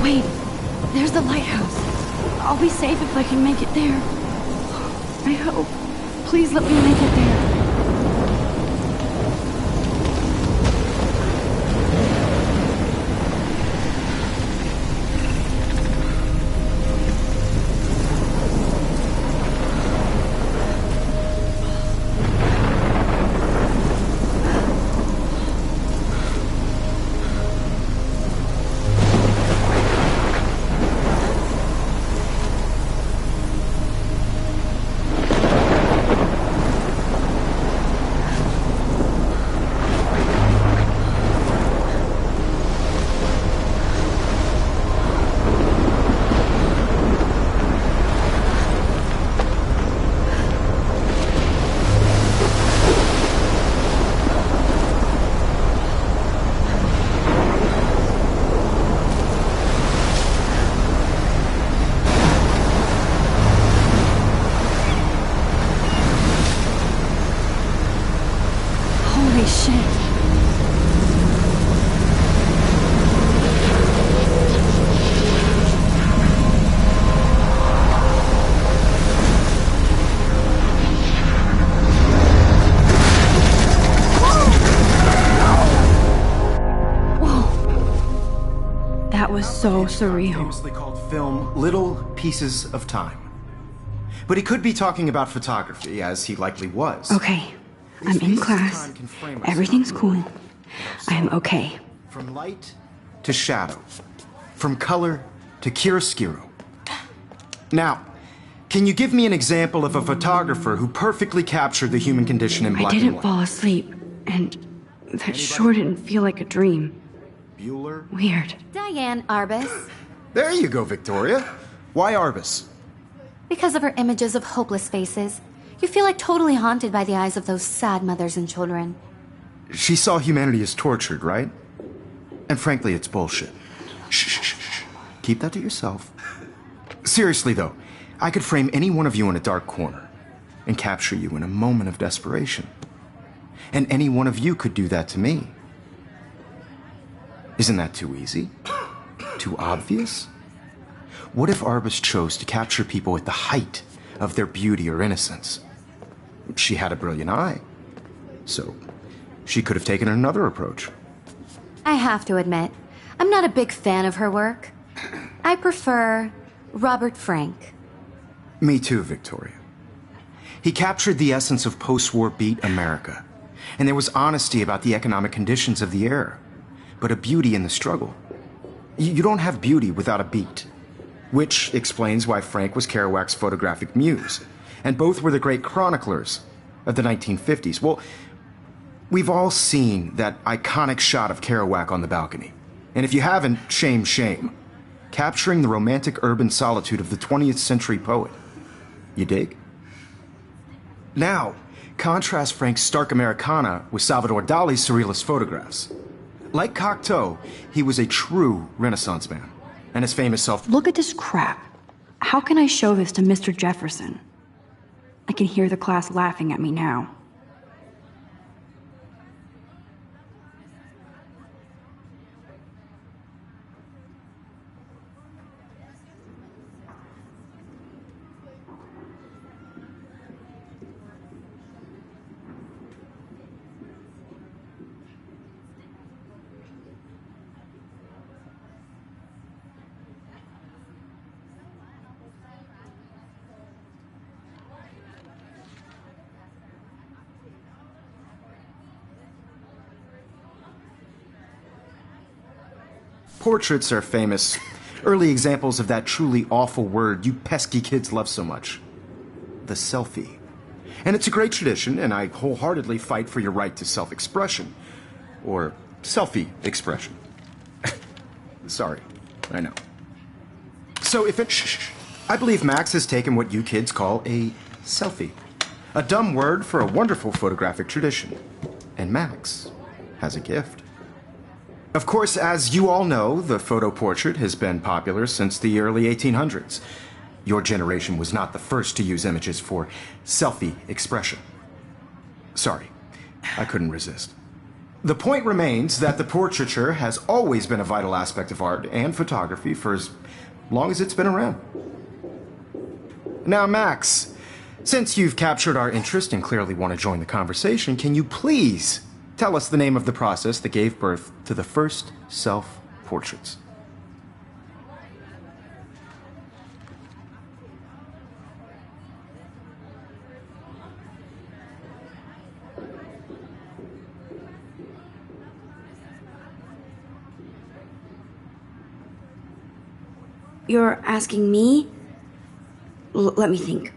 Wait, there's the lighthouse. I'll be safe if I can make it there. I hope. Please let me make it there. Holy shit. That was so surreal. Famously called film Little Pieces of Time. But he could be talking about photography, as he likely was. Okay, I'm in class. Everything's cool. I am okay. From light to shadow. From color to chiaroscuro. Now, can you give me an example of a photographer who perfectly captured the human condition in black and white? I didn't fall asleep, and that sure didn't feel like a dream. Bueller? Weird. Diane Arbus. There you go, Victoria. Why Arbus? Because of her images of hopeless faces, you feel like totally haunted by the eyes of those sad mothers and children. She saw humanity as tortured, right? And frankly, it's bullshit. Shh, shh, shh, shh. Keep that to yourself. Seriously, though, I could frame any one of you in a dark corner and capture you in a moment of desperation. And any one of you could do that to me. Isn't that too easy? Too obvious? What if Arbus chose to capture people at the height of their beauty or innocence? She had a brilliant eye, so she could have taken another approach. I have to admit, I'm not a big fan of her work. I prefer Robert Frank. Me too, Victoria. He captured the essence of post-war beat America, and there was honesty about the economic conditions of the era, but a beauty in the struggle. You don't have beauty without a beat, which explains why Frank was Kerouac's photographic muse, and both were the great chroniclers of the 1950s. Well, we've all seen that iconic shot of Kerouac on the balcony, and if you haven't, shame, shame. Capturing the romantic urban solitude of the 20th century poet. You dig? Now, contrast Frank's stark Americana with Salvador Dali's surrealist photographs. Like Cocteau, he was a true Renaissance man, and his famous self— Look at this crap. How can I show this to Mr. Jefferson? I can hear the class laughing at me now. Portraits are famous, early examples of that truly awful word you pesky kids love so much. The selfie. And it's a great tradition, and I wholeheartedly fight for your right to self-expression. Or selfie expression. Sorry, I know. So if it— shh, I believe Max has taken what you kids call a selfie. A dumb word for a wonderful photographic tradition. And Max has a gift. Of course, as you all know, the photo portrait has been popular since the early 1800s. Your generation was not the first to use images for selfie expression. Sorry, I couldn't resist. The point remains that the portraiture has always been a vital aspect of art and photography for as long as it's been around. Now, Max, since you've captured our interest and clearly want to join the conversation, can you please tell us the name of the process that gave birth to the first self-portraits? You're asking me? Let me think.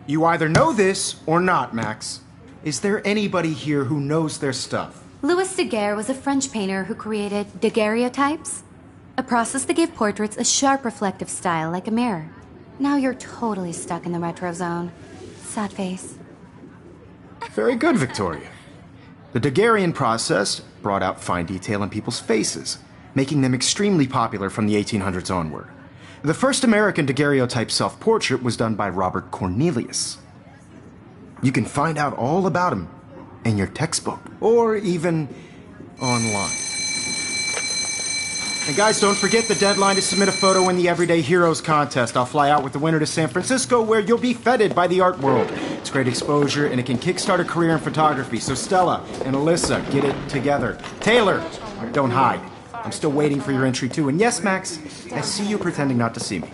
You either know this or not, Max. Is there anybody here who knows their stuff? Louis Daguerre was a French painter who created daguerreotypes, a process that gave portraits a sharp reflective style like a mirror. Now you're totally stuck in the retro zone. Sad face. Very good, Victoria. The Daguerrean process brought out fine detail in people's faces, making them extremely popular from the 1800s onward. The first American daguerreotype self-portrait was done by Robert Cornelius. You can find out all about him in your textbook, or even online. And guys, don't forget the deadline to submit a photo in the Everyday Heroes contest. I'll fly out with the winner to San Francisco, where you'll be feted by the art world. It's great exposure, and it can kickstart a career in photography. So Stella and Alyssa, get it together. Taylor, don't hide. I'm still waiting for your entry, too. And yes, Max, I see you pretending not to see me.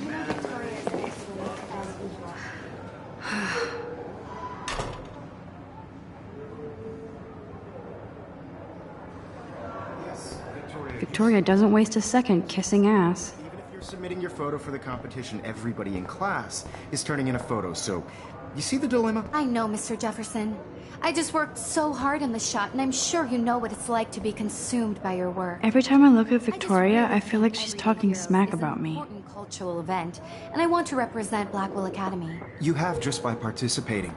Victoria doesn't waste a second kissing ass. Even if you're submitting your photo for the competition, everybody in class is turning in a photo, so you see the dilemma? I know, Mr. Jefferson. I just worked so hard on the shot, and I'm sure you know what it's like to be consumed by your work. Every time I look at Victoria, I feel like she's talking smack about me. It's an important cultural event, and I want to represent Blackwell Academy. You have just by participating.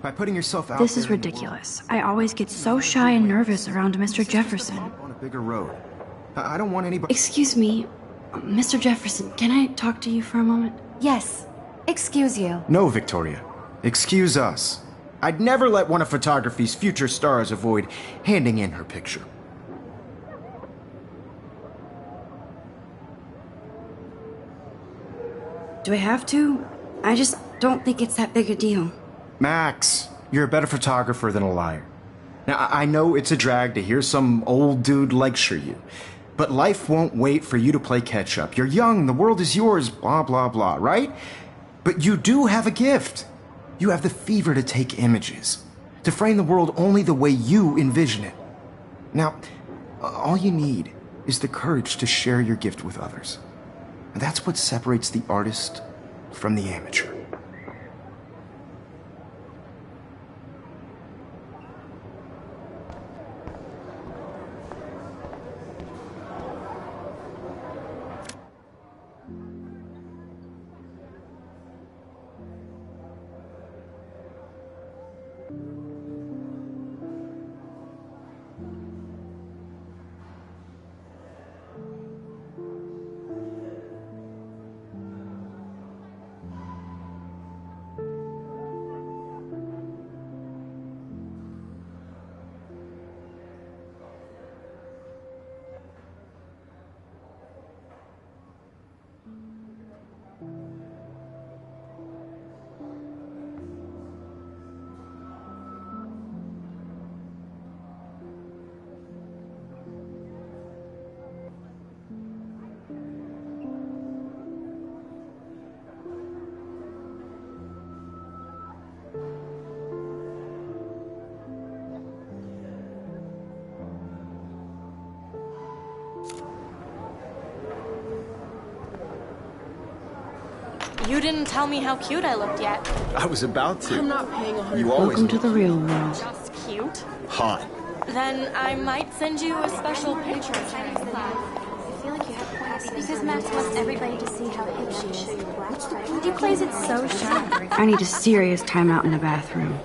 By putting yourself out there. This is ridiculous. I always get so shy and nervous around Mr. Jefferson. On a bigger road. I don't want anybody. Excuse me, Mr. Jefferson, can I talk to you for a moment? Yes. Excuse you. No, Victoria. Excuse us. I'd never let one of photography's future stars avoid handing in her picture. Do I have to? I just don't think it's that big a deal. Max, you're a better photographer than a liar. Now, I know it's a drag to hear some old dude lecture you, but life won't wait for you to play catch-up. You're young, the world is yours, blah, blah, blah, right? But you do have a gift. You have the fever to take images, to frame the world only the way you envision it. Now, all you need is the courage to share your gift with others. And that's what separates the artist from the amateur. You didn't tell me how cute I looked yet. I was about to. I'm not paying 100. You always Welcome to the real world. Just cute. hot. Then I might send you a special picture. I feel like you have points because Max wants everybody to see how hip she is. He plays it so sharp. I need a serious timeout in the bathroom.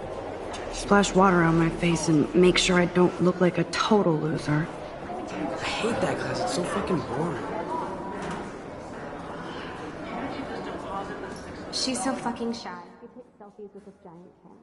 Splash water on my face and make sure I don't look like a total loser. I hate that class. It's so fucking boring. She's so fucking shy. She takes selfies with this giant camera.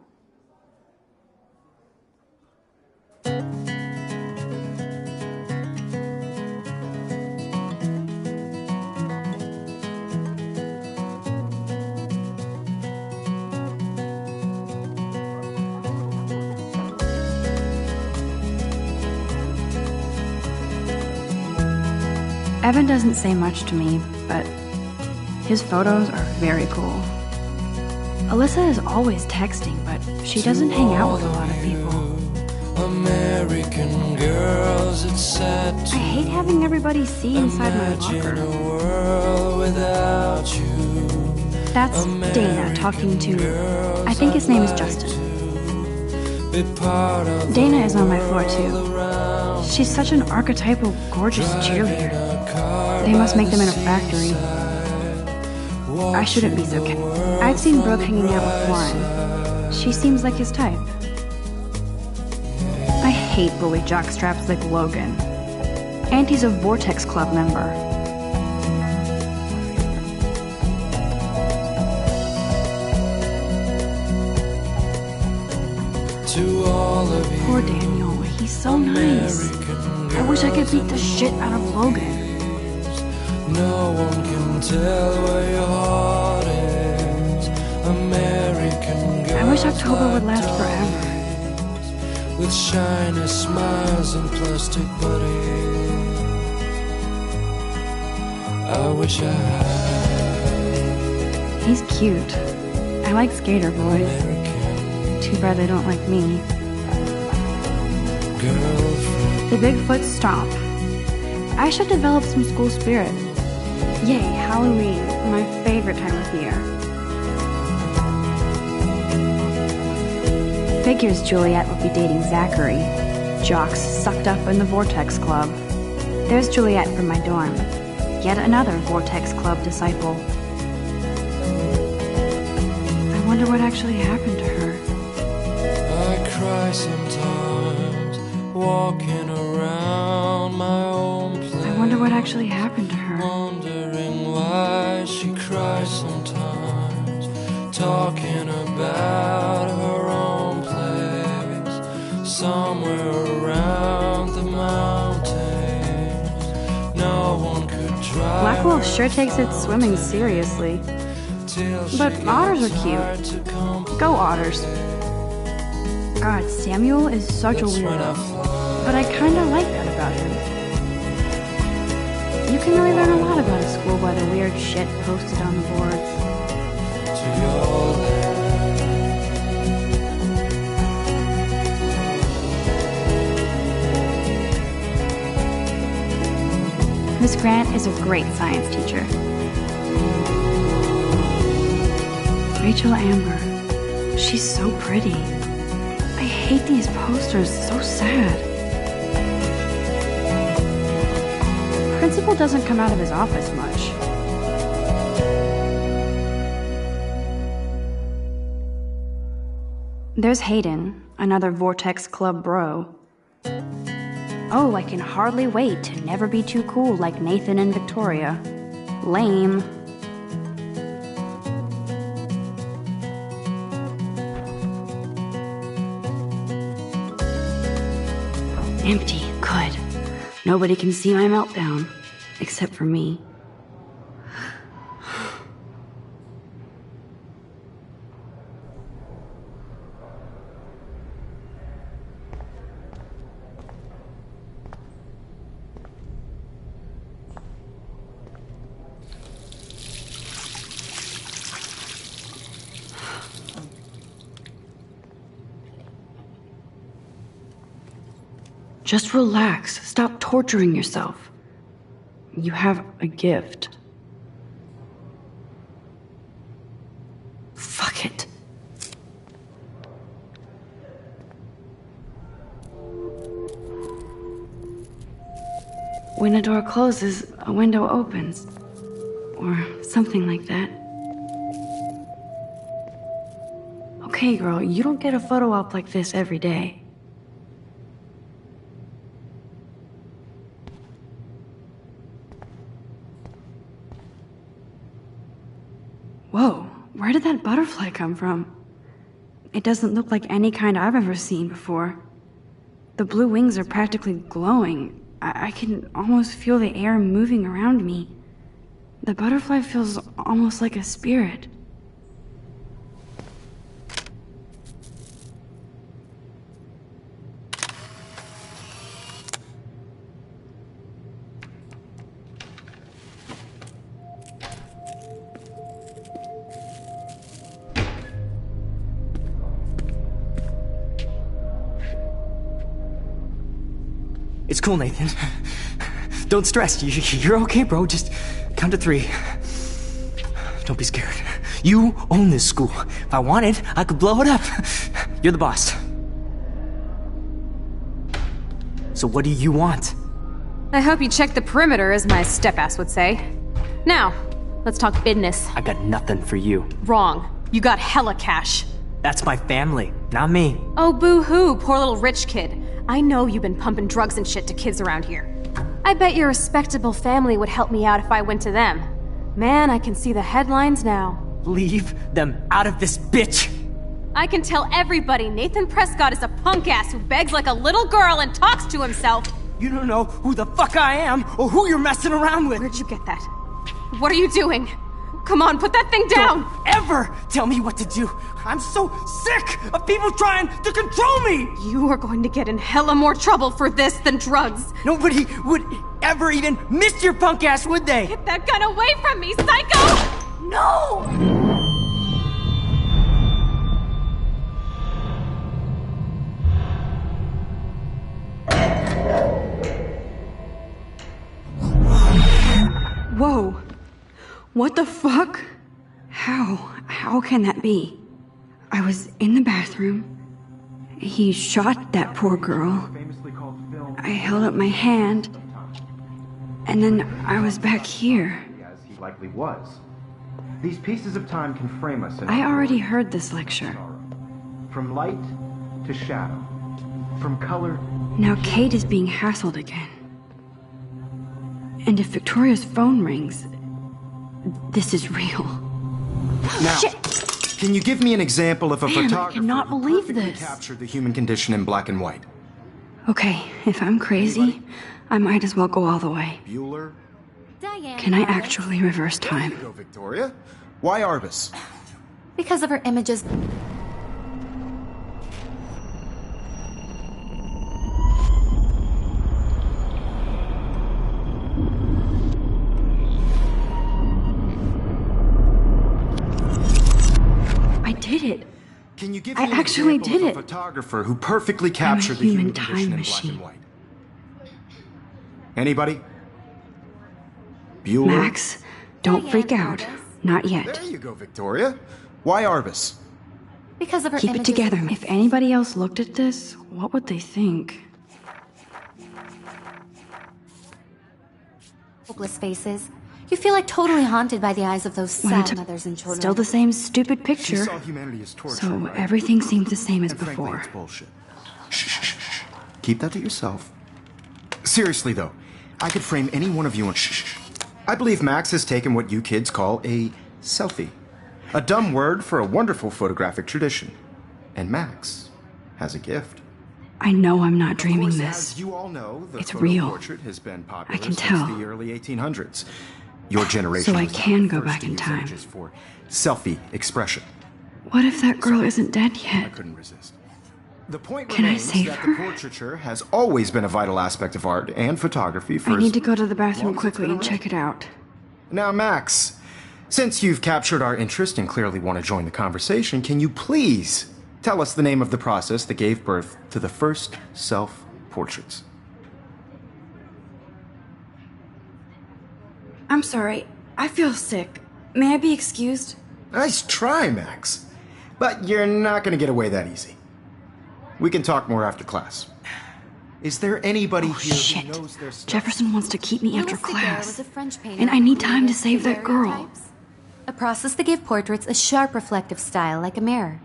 Evan doesn't say much to me, but his photos are very cool. Alyssa is always texting, but she doesn't hang out with a lot of people. American girls, it's sad I hate having everybody see inside my imagine a locker. world without you. That's Dana talking to, I think his name is Justin. Be part of Dana is on my floor too. She's such an archetypal, gorgeous cheerleader. They must make them in a factory. I shouldn't be so careful. I've seen Brooke hanging out with Warren. She seems like his type. I hate bully jockstraps like Logan. And he's a Vortex Club member. to all of you. Poor Daniel, he's so nice. I wish I could beat the shit out of Logan. No one can tell where your heart is. American girls. I wish October would last forever. With shiny smiles and plastic bodies. I wish I had. He's cute. I like skater boys. Too bad they don't like me. Girlfriend. The Bigfoot stomp. I should develop some school spirit. Yay, Halloween, my favorite time of year. Figures Juliet would be dating Zachary. Jocks sucked up in the Vortex Club. There's Juliet from my dorm. Yet another Vortex Club disciple. I wonder what actually happened to her. I cry sometimes, walking around my own place. I wonder what actually happened to her. Wondering why she cries sometimes, talking about her own place, somewhere around the mountains. No one could drive. Black Wolf sure takes its swimming seriously. But otters are cute. Go otters. God, Samuel is such a weirdo. But I kinda like that about him. You can really learn a lot about a school by the weird shit posted on the boards. Miss Grant is a great science teacher. Rachel Amber. She's so pretty. I hate these posters, so sad. Principal doesn't come out of his office much. There's Hayden, another Vortex Club bro. Oh, I can hardly wait to never be too cool like Nathan and Victoria. Lame. Empty. Good. Nobody can see my meltdown. Except for me. Just relax. Stop torturing yourself. You have a gift. Fuck it. When a door closes, a window opens. Or something like that. Okay, girl, you don't get a photo op like this every day. Whoa, where did that butterfly come from? It doesn't look like any kind I've ever seen before. The blue wings are practically glowing. I can almost feel the air moving around me. The butterfly feels almost like a spirit. It's cool, Nathan. Don't stress. You're okay, bro. Just count to 3. Don't be scared. You own this school. If I wanted, I could blow it up. You're the boss. So what do you want? I hope you checked the perimeter, as my step-ass would say. Now, let's talk business. I got nothing for you. Wrong. You got hella cash. That's my family, not me. Oh, boo-hoo, poor little rich kid. I know you've been pumping drugs and shit to kids around here. I bet your respectable family would help me out if I went to them. Man, I can see the headlines now. Leave them out of this bitch! I can tell everybody Nathan Prescott is a punk-ass who begs like a little girl and talks to himself. You don't know who the fuck I am or who you're messing around with. Where'd you get that? What are you doing? Come on, put that thing down! Don't ever tell me what to do! I'm so sick of people trying to control me! You are going to get in hella more trouble for this than drugs. Nobody would ever even miss your punk ass, would they? Get that gun away from me, psycho! No! Whoa. What the fuck? How can that be? I was in the bathroom. He shot that poor girl. I held up my hand. And then I was back here. As he likely was. These pieces of time can frame us in I already heard this lecture. from light to shadow, from color. Now Kate is being hassled again. And if Victoria's phone rings, this is real. Now, Shit! can you give me an example of a Man, I photographer cannot who believe perfectly this. captured the human condition in black and white? Okay, if I'm crazy, I might as well go all the way. Bueller? Diane. Can I Arbus. actually reverse There time? you go, Victoria. Why Arbus? Because of her images. I did it. Can you give I me an actually example did of a it. photographer who perfectly captured the human human condition time in black machine. and white? Anybody? Bueller? Max, don't Diane freak out. Arbus. Not yet. There you go, Victoria. Why Arbus? Because of her Keep it images. together. If anybody else looked at this, what would they think? Hopeless faces. You feel like totally haunted by the eyes of those Wanted sad to- mothers and children. Still the same stupid She picture. saw humanity as torture, So right? everything seems the same as And frankly, before. it's bullshit. Shh, shh, shh, shh. Keep that to yourself. Seriously, though, I could frame any one of you on shh, shh, shh. I believe Max has taken what you kids call a selfie. A dumb word for a wonderful photographic tradition. And Max has a gift. I know I'm not Of dreaming course, this. as you all know, the It's photo real. portrait has been popular I can since tell. the early 1800s. Your generation So I was not can the go first back to in use time. images for selfie expression. What if that girl isn't dead I yet? couldn't resist. The point Can I remains save that her? the portraiture has always been a vital aspect of art and photography for I as need to go to the long bathroom as it's quickly been and check it out. Now, Max, since you've captured our interest and clearly want to join the conversation, can you please tell us the name of the process that gave birth to the first self-portraits? I'm sorry. I feel sick. May I be excused? Nice try, Max. But you're not going to get away that easy. We can talk more after class. Is there anybody Oh, here shit. who knows their stuff? Jefferson wants to keep me after Louis Daguerre was class. a French painter And I who need time to created save that girl. daguerreotypes, a process that gave portraits a sharp reflective style like a mirror.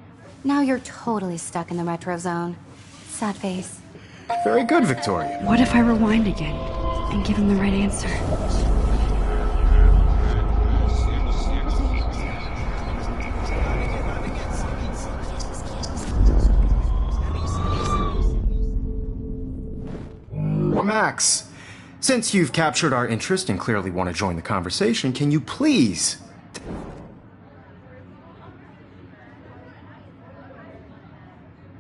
Now you're totally stuck in the retro zone. Sad face. Very good, Victoria. What if I rewind again and give him the right answer? Max, since you've captured our interest and clearly want to join the conversation, can you please...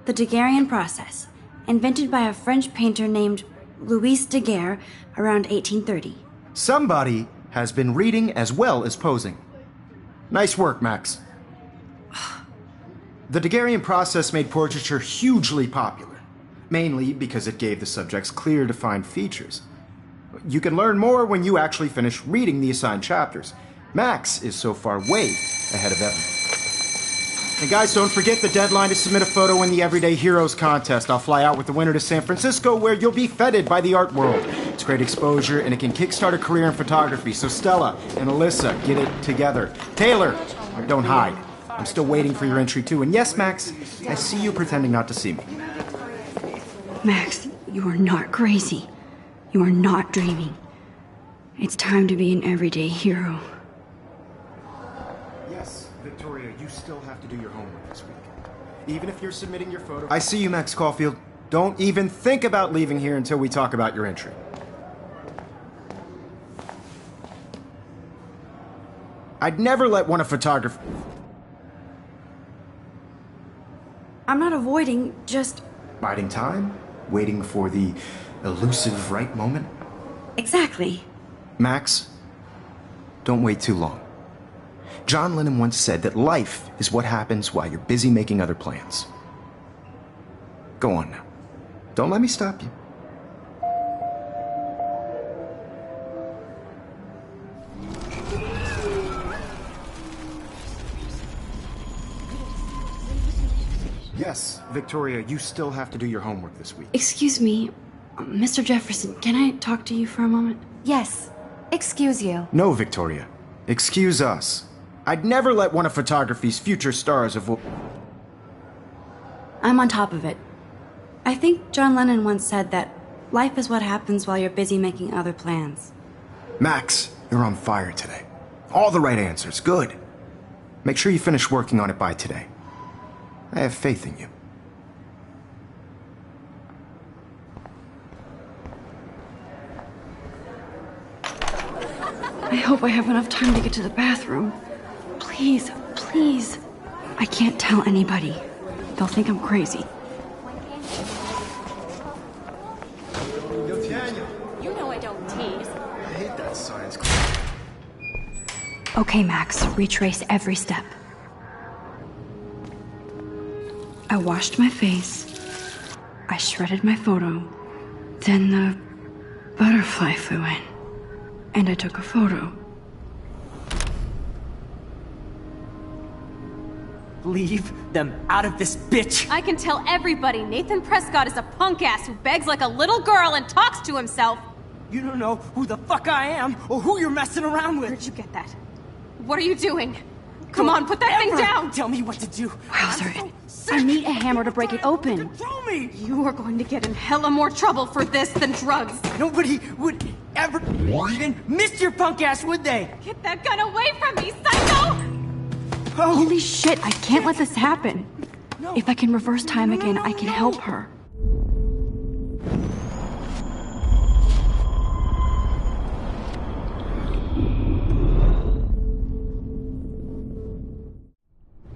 The Daguerrean process, invented by a French painter named Louis Daguerre around 1830. Somebody has been reading as well as posing. Nice work, Max. The Daguerrean process made portraiture hugely popular. mainly because it gave the subjects clear, defined features. You can learn more when you actually finish reading the assigned chapters. Max is so far way ahead of everyone. And guys, don't forget the deadline to submit a photo in the Everyday Heroes contest. I'll fly out with the winner to San Francisco, where you'll be feted by the art world. It's great exposure, and it can kickstart a career in photography. So Stella and Alyssa, get it together. Taylor, don't hide. I'm still waiting for your entry, too. And yes, Max, I see you pretending not to see me. Max, you are not crazy. You are not dreaming. It's time to be an everyday hero. Yes, Victoria, you still have to do your homework this week. Even if you're submitting your photo... I see you, Max Caulfield. Don't even think about leaving here until we talk about your entry. I'd never let one of photography... I'm not avoiding, just... Biding time? Waiting for the elusive right moment? Exactly. Max, don't wait too long. John Lennon once said that life is what happens while you're busy making other plans. Go on now. Don't let me stop you. Yes, Victoria, you still have to do your homework this week. Excuse me, Mr. Jefferson, can I talk to you for a moment? Yes. Excuse you. No, Victoria. Excuse us. I'd never let one of photography's future stars avoid... I'm on top of it. I think John Lennon once said that life is what happens while you're busy making other plans. Max, you're on fire today. All the right answers. Good. Make sure you finish working on it by today. I have faith in you. I hope I have enough time to get to the bathroom. Please, please. I can't tell anybody. They'll think I'm crazy. You know I don't tease. I hate that science class. Okay, Max, retrace every step. I washed my face. I shredded my photo. Then the butterfly flew in. And I took a photo. Leave them out of this bitch! I can tell everybody Nathan Prescott is a punk ass who begs like a little girl and talks to himself. You don't know who the fuck I am or who you're messing around with. Where'd you get that? What are you doing? Come on, put that thing down! Tell me what to do. Wowzer, I need a hammer to break it open. Control me! You are going to get in hella more trouble for this than drugs. Nobody would ever even miss your punk ass, would they? Get that gun away from me, psycho! Oh, Holy shit, I can't let this happen. If I can reverse time again, I can help her.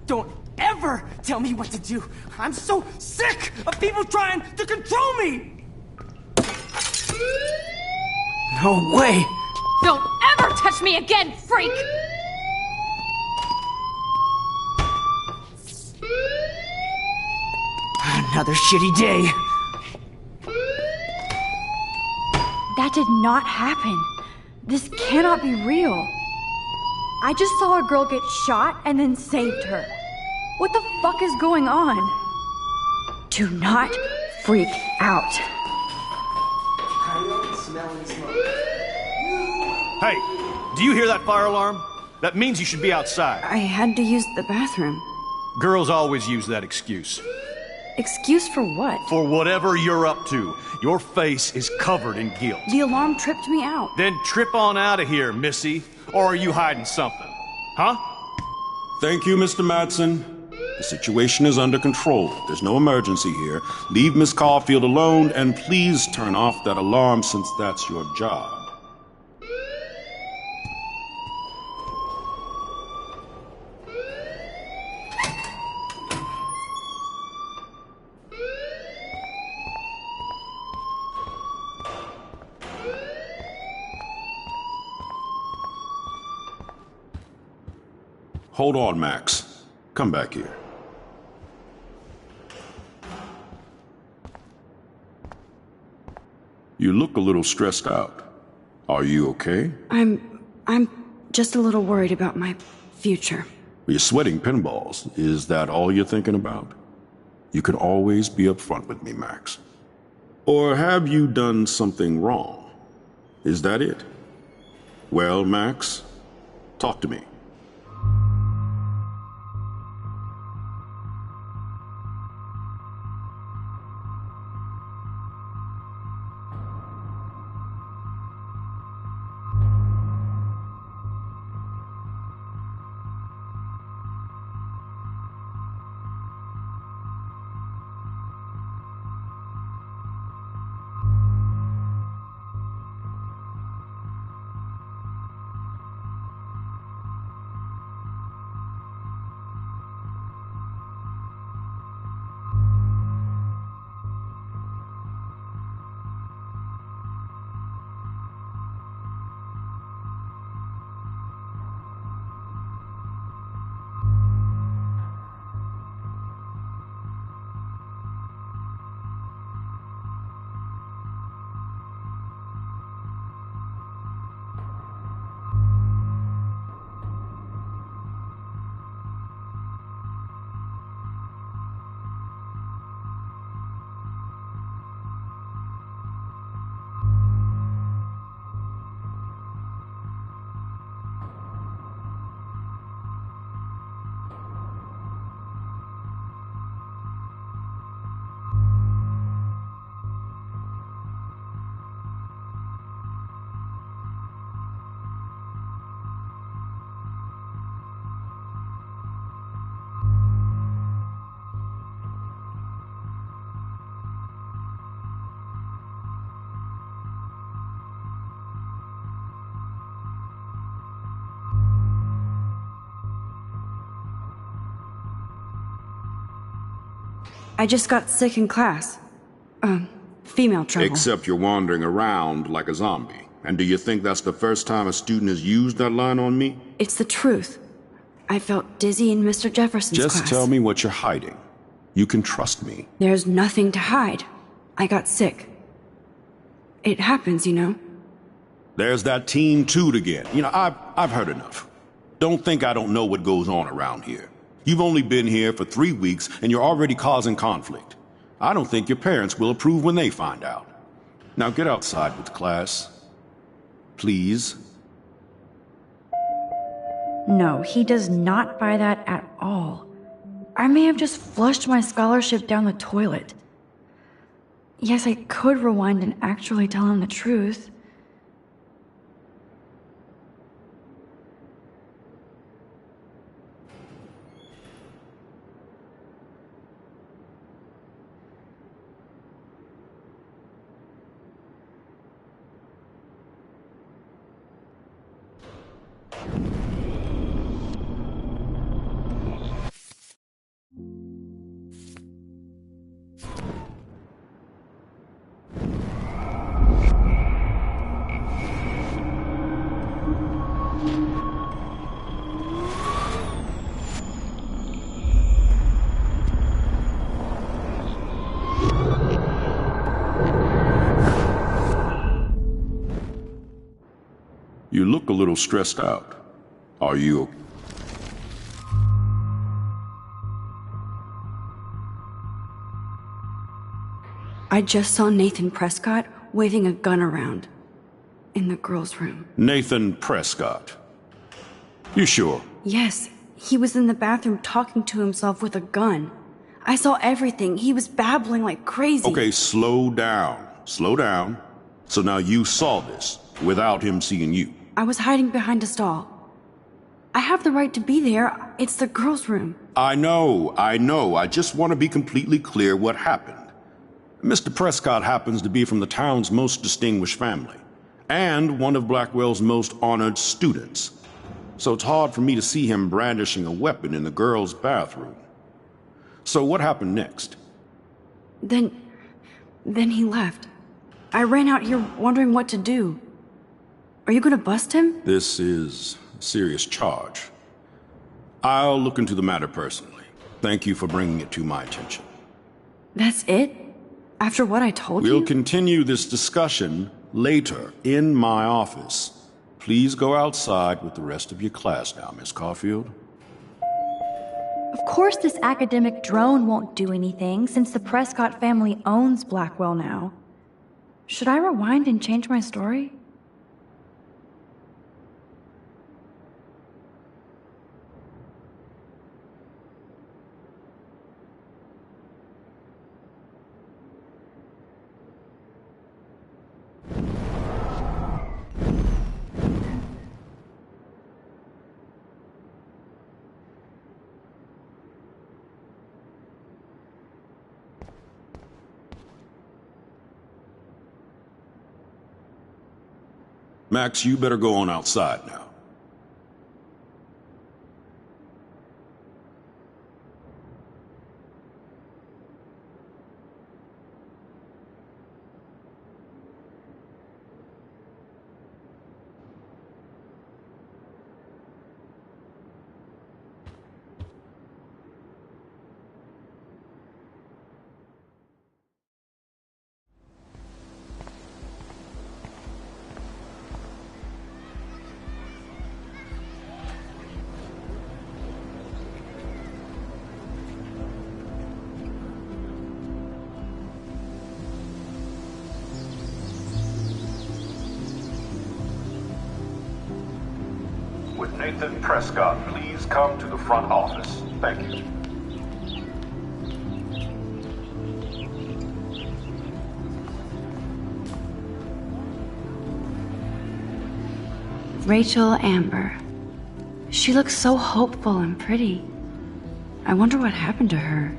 don't ever tell me what to do. I'm so sick of people trying to control me. No way. Don't ever touch me again, freak! Another shitty day. That did not happen. This cannot be real. I just saw a girl get shot and then saved her. What the fuck is going on? Do not freak out. Hey, do you hear that fire alarm? That means you should be outside. I had to use the bathroom. Girls always use that excuse. Excuse for what? For whatever you're up to, your face is covered in guilt. The alarm tripped me out. Then trip on out of here, Missy. Or are you hiding something? Huh? Thank you, Mr. Madsen. The situation is under control. There's no emergency here. Leave Miss Caulfield alone, and please turn off that alarm since that's your job. Hold on, Max. Come back here. You look a little stressed out. Are you okay? I'm just a little worried about my future. You're sweating pinballs. Is that all you're thinking about? You can always be upfront with me, Max. Or have you done something wrong? Is that it? Well, Max, talk to me. I just got sick in class. Female trouble. Except you're wandering around like a zombie. And do you think that's the first time a student has used that line on me? It's the truth. I felt dizzy in Mr. Jefferson's class. Just tell me what you're hiding. You can trust me. There's nothing to hide. I got sick. It happens, you know. There's that Team Toot again. You know, I've heard enough. Don't think I don't know what goes on around here. You've only been here for 3 weeks, and you're already causing conflict. I don't think your parents will approve when they find out. Now get outside with class. Please. No, he does not buy that at all. I may have just flushed my scholarship down the toilet. Yes, I could rewind and actually tell him the truth. You look a little stressed out. Are you okay? I just saw Nathan Prescott waving a gun around in the girls' room. Nathan Prescott. You sure? Yes, he was in the bathroom talking to himself with a gun. I saw everything. He was babbling like crazy. Okay, slow down. Slow down. So now you saw this without him seeing you. I was hiding behind a stall. I have the right to be there. It's the girls' room. I know. I just want to be completely clear what happened. Mr. Prescott happens to be from the town's most distinguished family, and one of Blackwell's most honored students. So it's hard for me to see him brandishing a weapon in the girls' bathroom. So what happened next? Then he left. I ran out here wondering what to do. Are you gonna bust him? This is a serious charge. I'll look into the matter personally. Thank you for bringing it to my attention. That's it? After what I told We'll you? continue this discussion later in my office. Please go outside with the rest of your class now, Miss Caulfield. Of course this academic drone won't do anything since the Prescott family owns Blackwell now. Should I rewind and change my story? Max, you better go on outside now. With Nathan Prescott, please come to the front office. Thank you. Rachel Amber. She looks so hopeful and pretty. I wonder what happened to her.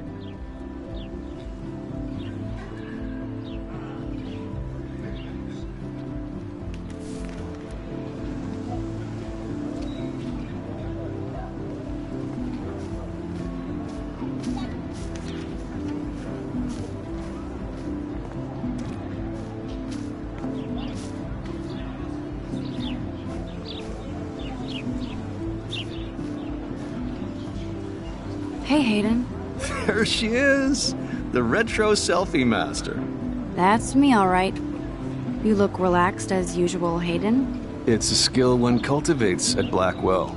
Hey, Hayden. There she is, the retro selfie master. That's me, all right. You look relaxed as usual, Hayden. It's a skill one cultivates at Blackwell,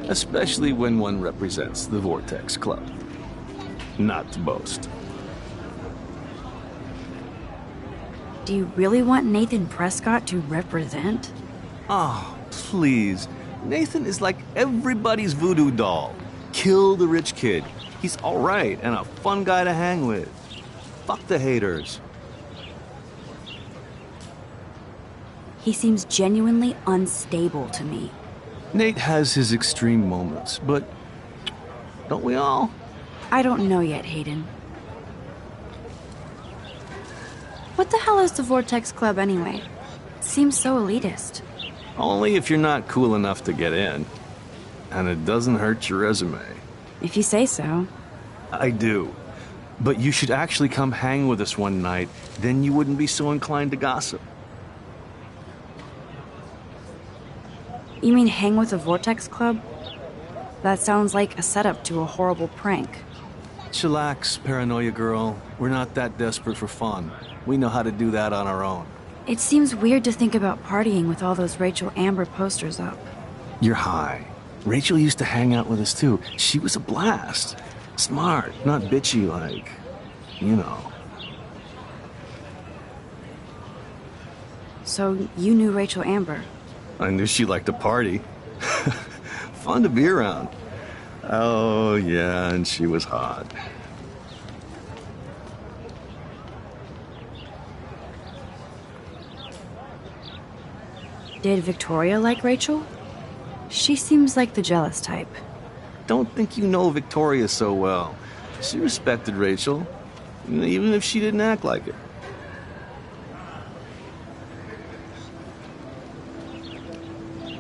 especially when one represents the Vortex Club. Not to boast. Do you really want Nathan Prescott to represent? Oh, please. Nathan is like everybody's voodoo doll. Kill the rich kid. He's all right and a fun guy to hang with. Fuck the haters. He seems genuinely unstable to me. Nate has his extreme moments, but don't we all? I don't know yet, Hayden. What the hell is the Vortex Club anyway? It seems so elitist. Only if you're not cool enough to get in. And it doesn't hurt your resume. If you say so. I do. But you should actually come hang with us one night, then you wouldn't be so inclined to gossip. You mean hang with the Vortex Club? That sounds like a setup to a horrible prank. Chillax, paranoia girl. We're not that desperate for fun. We know how to do that on our own. It seems weird to think about partying with all those Rachel Amber posters up. You're high. Rachel used to hang out with us too. She was a blast. Smart, not bitchy like, you know. So you knew Rachel Amber? I knew she liked to party. Fun to be around. Oh, yeah, and she was hot. Did Victoria like Rachel? She seems like the jealous type. Don't think you know Victoria so well. She respected Rachel, even if she didn't act like it.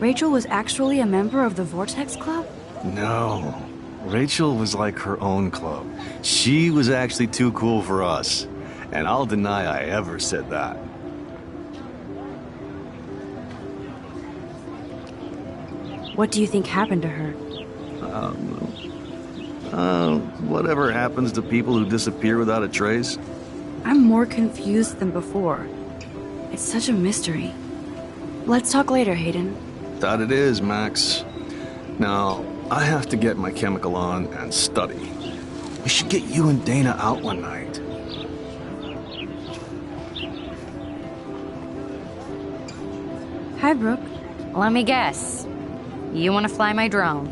Rachel was actually a member of the Vortex Club? No. Rachel was like her own club. She was actually too cool for us. And I'll deny I ever said that. What do you think happened to her? Whatever happens to people who disappear without a trace. I'm more confused than before. It's such a mystery. Let's talk later, Hayden. That it is, Max. Now, I have to get my chemical on and study. We should get you and Dana out one night. Hi, Brooke. Let me guess. You want to fly my drone?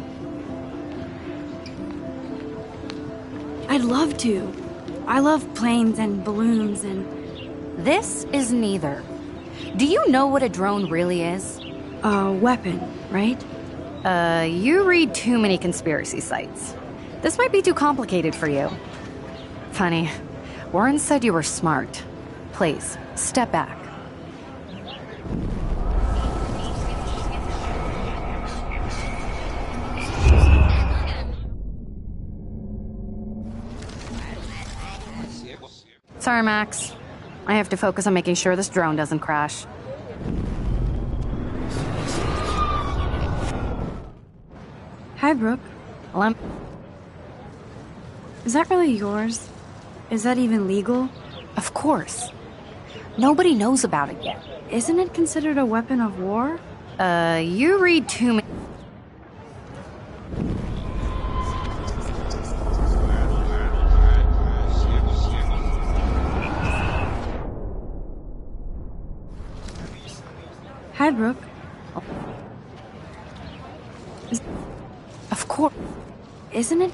I'd love to. I love planes and balloons and... This is neither. Do you know what a drone really is? A weapon, right? You read too many conspiracy sites. This might be too complicated for you. Funny, Warren said you were smart. Please, step back. Sorry, Max. I have to focus on making sure this drone doesn't crash. Hi, Brooke. Is that really yours? Is that even legal? Of course. Nobody knows about it yet. Isn't it considered a weapon of war? You read too many... Hi, Brooke. Of course. Isn't it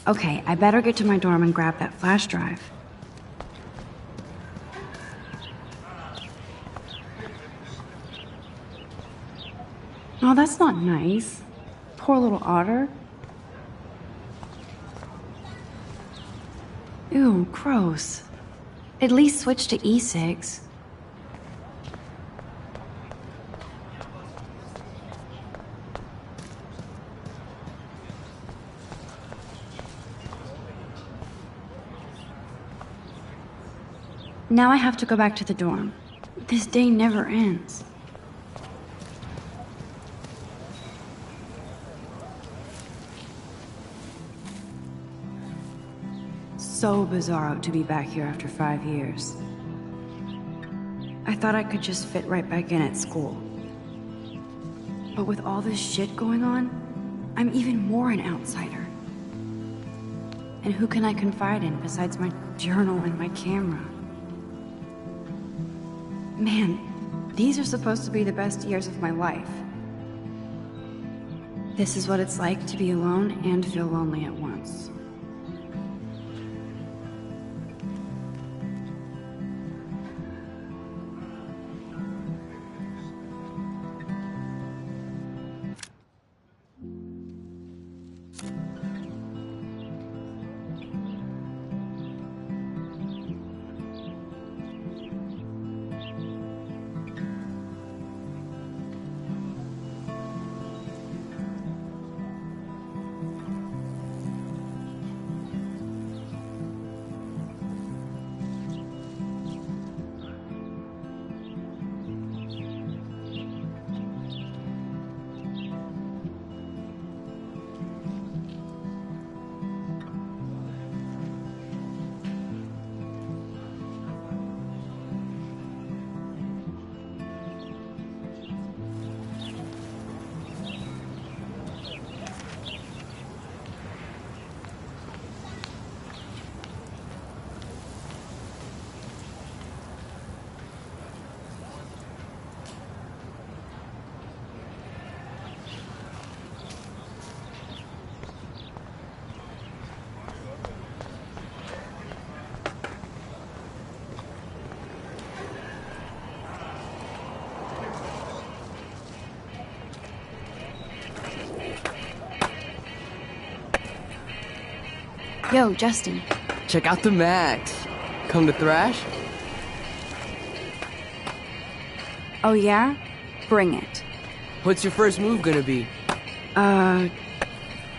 Okay, I better get to my dorm and grab that flash drive. Oh, that's not nice. Poor little otter. Ew, gross. At least switch to e-cigs. Now I have to go back to the dorm. This day never ends. So bizarro to be back here after 5 years. I thought I could just fit right back in at school. But with all this shit going on, I'm even more an outsider. And who can I confide in besides my journal and my camera? Man, these are supposed to be the best years of my life. This is what it's like to be alone and feel lonely at once. Yo, Justin, Check out the Max. Come to thrash? Oh yeah? Bring it. What's your first move gonna be?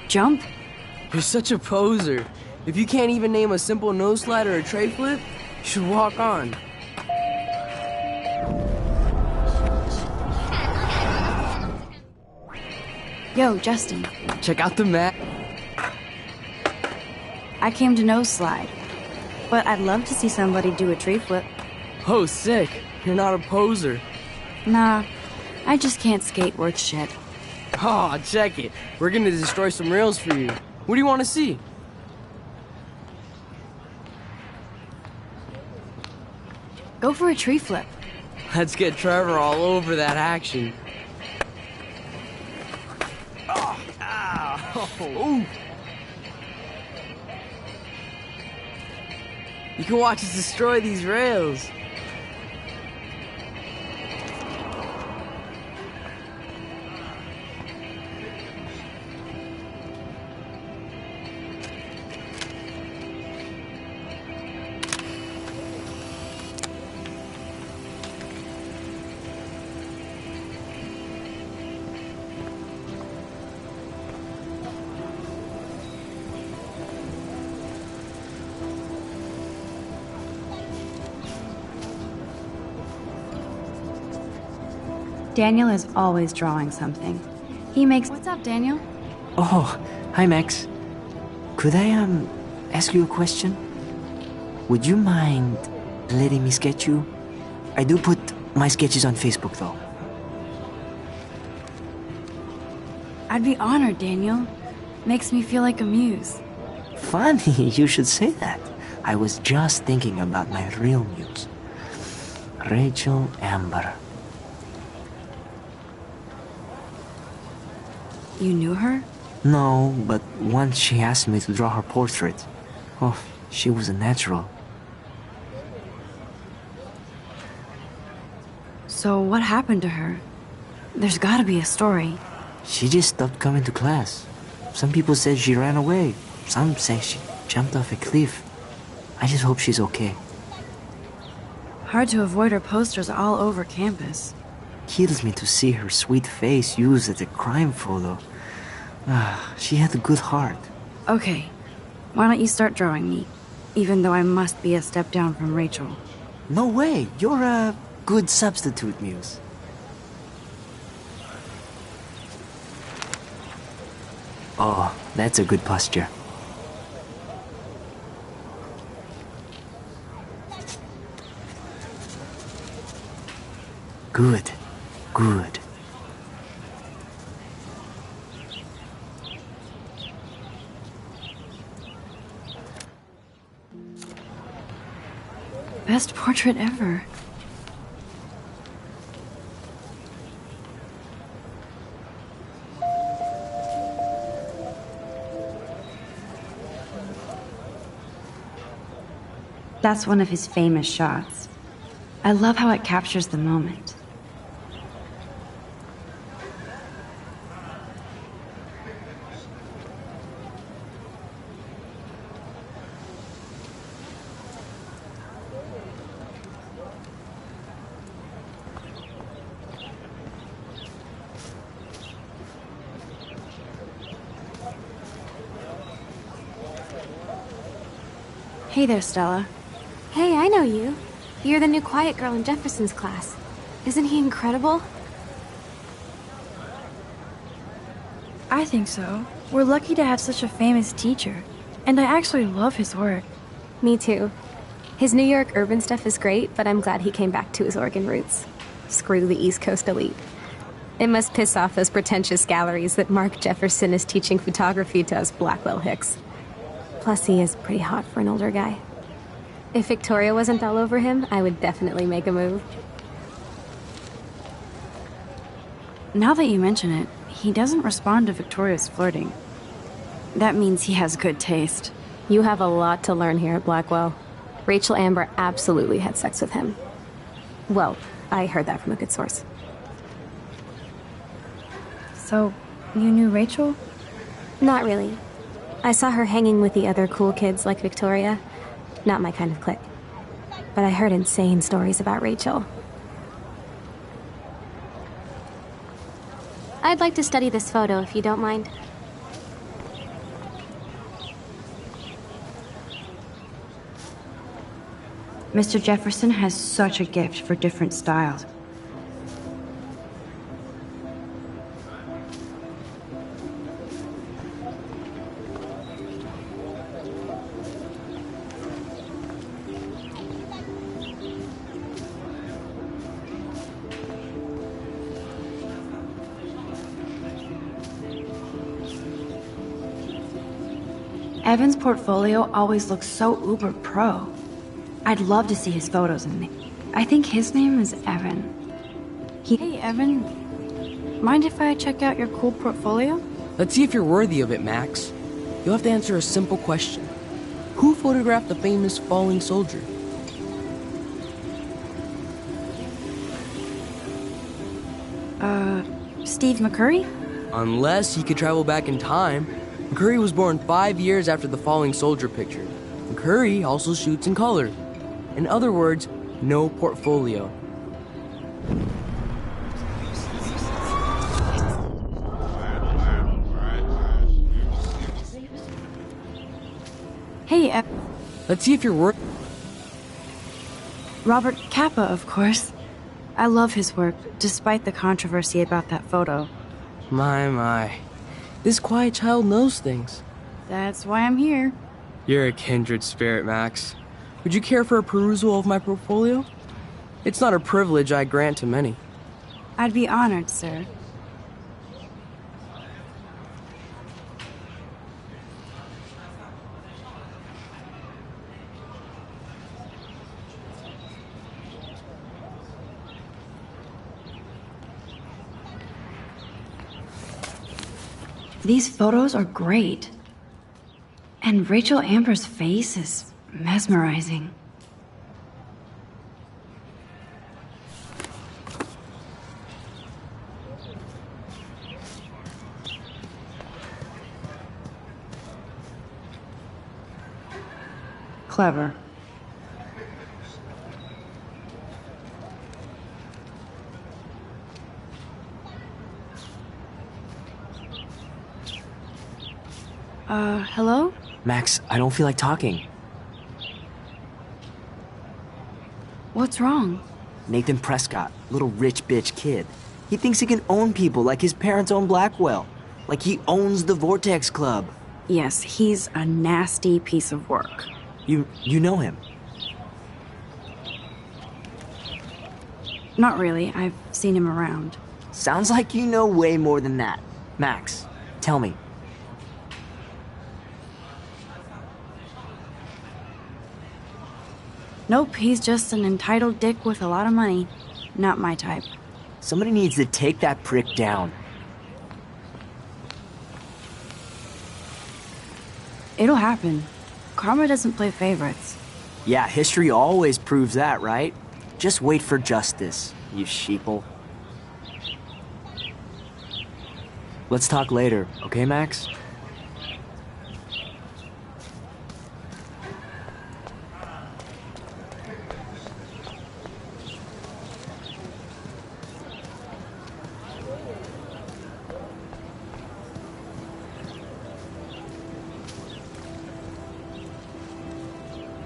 Jump? You're such a poser. If you can't even name a simple nose slide or a tray flip, you should walk on. Yo, Justin. Check out the mat. I came to nose slide, but I'd love to see somebody do a tree flip. Oh, sick. You're not a poser. Nah, I just can't skate worth shit. Oh, check it. We're gonna destroy some rails for you. What do you want to see? Go for a tree flip. Let's get Trevor all over that action. Oh, ow. Ooh. You can watch us destroy these rails. Daniel is always drawing something. He makes... What's up, Daniel? Oh, hi, Max. Could I, ask you a question? Would you mind letting me sketch you? I do put my sketches on Facebook, though. I'd be honored, Daniel. Makes me feel like a muse. Funny, you should say that. I was just thinking about my real muse. Rachel Amber. You knew her? No, but once she asked me to draw her portrait. Oh, she was a natural. So what happened to her? There's gotta be a story. She just stopped coming to class. Some people said she ran away. Some say she jumped off a cliff. I just hope she's okay. Hard to avoid her posters all over campus. Kills me to see her sweet face used as a crime photo. She had a good heart. Okay, why don't you start drawing me? Even though I must be a step down from Rachel. No way, you're a good substitute, Muse. Oh, that's a good posture. Good, good. Best portrait ever. That's one of his famous shots. I love how it captures the moment. Hey there, Stella. Hey, I know you. You're the new quiet girl in Jefferson's class. Isn't he incredible? I think so. We're lucky to have such a famous teacher. And I actually love his work. Me too. His New York urban stuff is great, but I'm glad he came back to his Oregon roots. Screw the East Coast elite. It must piss off those pretentious galleries that Mark Jefferson is teaching photography to us Blackwell hicks. Plus, he is pretty hot for an older guy. If Victoria wasn't all over him, I would definitely make a move. Now that you mention it, he doesn't respond to Victoria's flirting. That means he has good taste. You have a lot to learn here at Blackwell. Rachel Amber absolutely had sex with him. Well, I heard that from a good source. So, you knew Rachel? Not really. I saw her hanging with the other cool kids like Victoria, Not my kind of clique. But I heard insane stories about Rachel. I'd like to study this photo, if you don't mind. Mr. Jefferson has such a gift for different styles. Evan's portfolio always looks so uber pro. I'd love to see his photos, and I think his name is Evan. Hey, Evan. Mind if I check out your cool portfolio? Let's see if you're worthy of it, Max. You'll have to answer a simple question. Who photographed the famous falling soldier? Steve McCurry? Unless he could travel back in time. McCurry was born 5 years after the falling soldier picture. McCurry also shoots in color. In other words, no portfolio. Hey, Let's see if you're worth. Robert Capa, of course. I love his work, despite the controversy about that photo. My. This quiet child knows things. That's why I'm here. You're a kindred spirit, Max. Would you care for a perusal of my portfolio? It's not a privilege I grant to many. I'd be honored, sir. These photos are great. And Rachel Amber's face is mesmerizing. Clever. Hello? Max, I don't feel like talking. What's wrong? Nathan Prescott, little rich bitch kid. He thinks he can own people like his parents own Blackwell. Like he owns the Vortex Club. Yes, he's a nasty piece of work. You know him? Not really. I've seen him around. Sounds like you know way more than that. Max, tell me. Nope, he's just an entitled dick with a lot of money. Not my type. Somebody needs to take that prick down. It'll happen. Karma doesn't play favorites. Yeah, history always proves that, right? Just wait for justice, you sheeple. Let's talk later, okay, Max?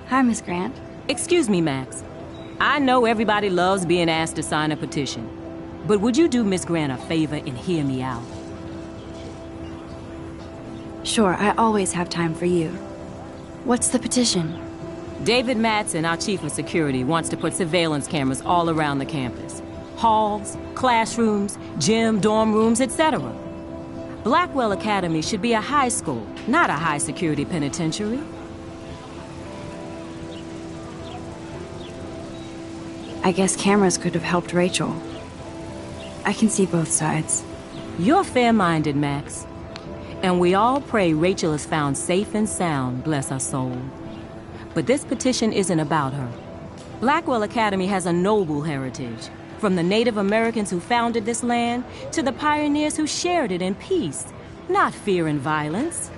Hi, Miss Grant. Excuse me, Max. I know everybody loves being asked to sign a petition, but would you do Miss Grant a favor and hear me out? Sure, I always have time for you. What's the petition? David Madsen, our chief of security, wants to put surveillance cameras all around the campus. Halls, classrooms, gym, dorm rooms, etc. Blackwell Academy should be a high school, not a high-security penitentiary. I guess cameras could have helped Rachel. I can see both sides. You're fair-minded, Max. And we all pray Rachel is found safe and sound, bless her soul. But this petition isn't about her. Blackwell Academy has a noble heritage, from the Native Americans who founded this land to the pioneers who shared it in peace, not fear and violence.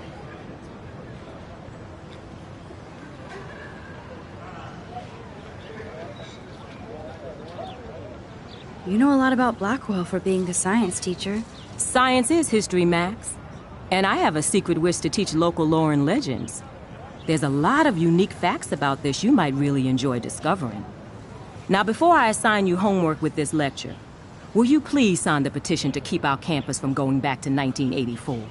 You know a lot about Blackwell for being the science teacher. Science is history, Max. And I have a secret wish to teach local lore and legends. There's a lot of unique facts about this you might really enjoy discovering. Now, before I assign you homework with this lecture, will you please sign the petition to keep our campus from going back to 1984?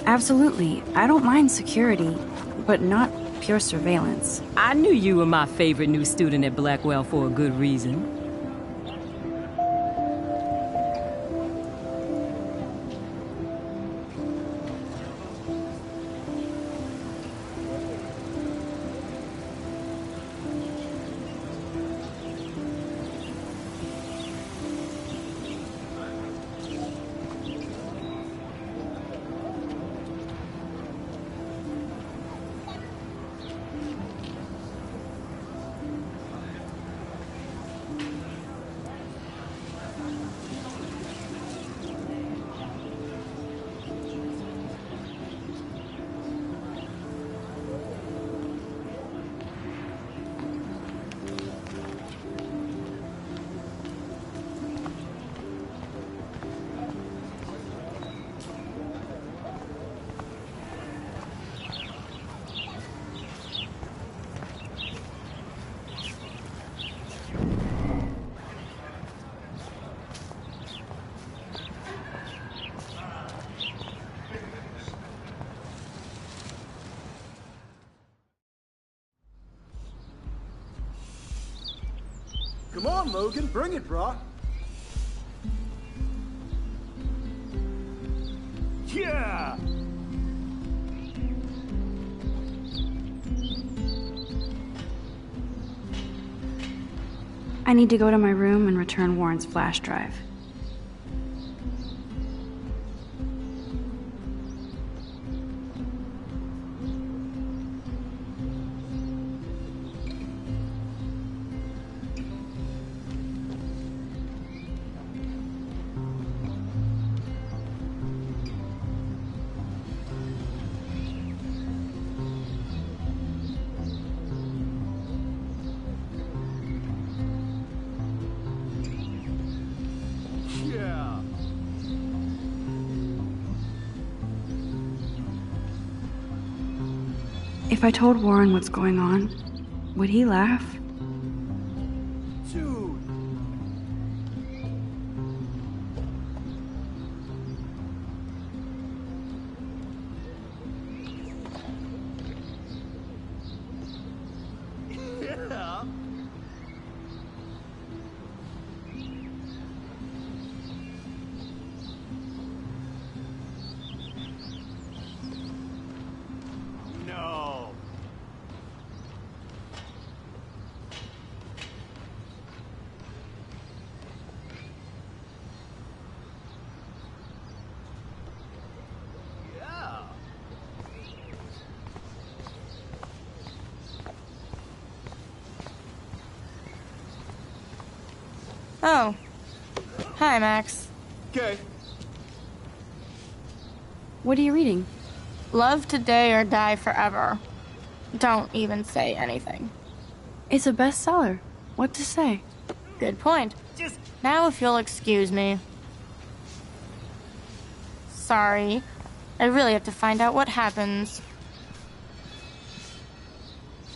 Absolutely. I don't mind security, but not pure surveillance. I knew you were my favorite new student at Blackwell for a good reason. Come on, Logan, bring it, brah. Yeah! I need to go to my room and return Warren's flash drive. Yeah! If I told Warren what's going on, would he laugh? Dude! Oh. Hi, Max. Okay. What are you reading? Love today or die forever. Don't even say anything. It's a bestseller. What to say? Good point. Now if you'll excuse me. Sorry. I really have to find out what happens.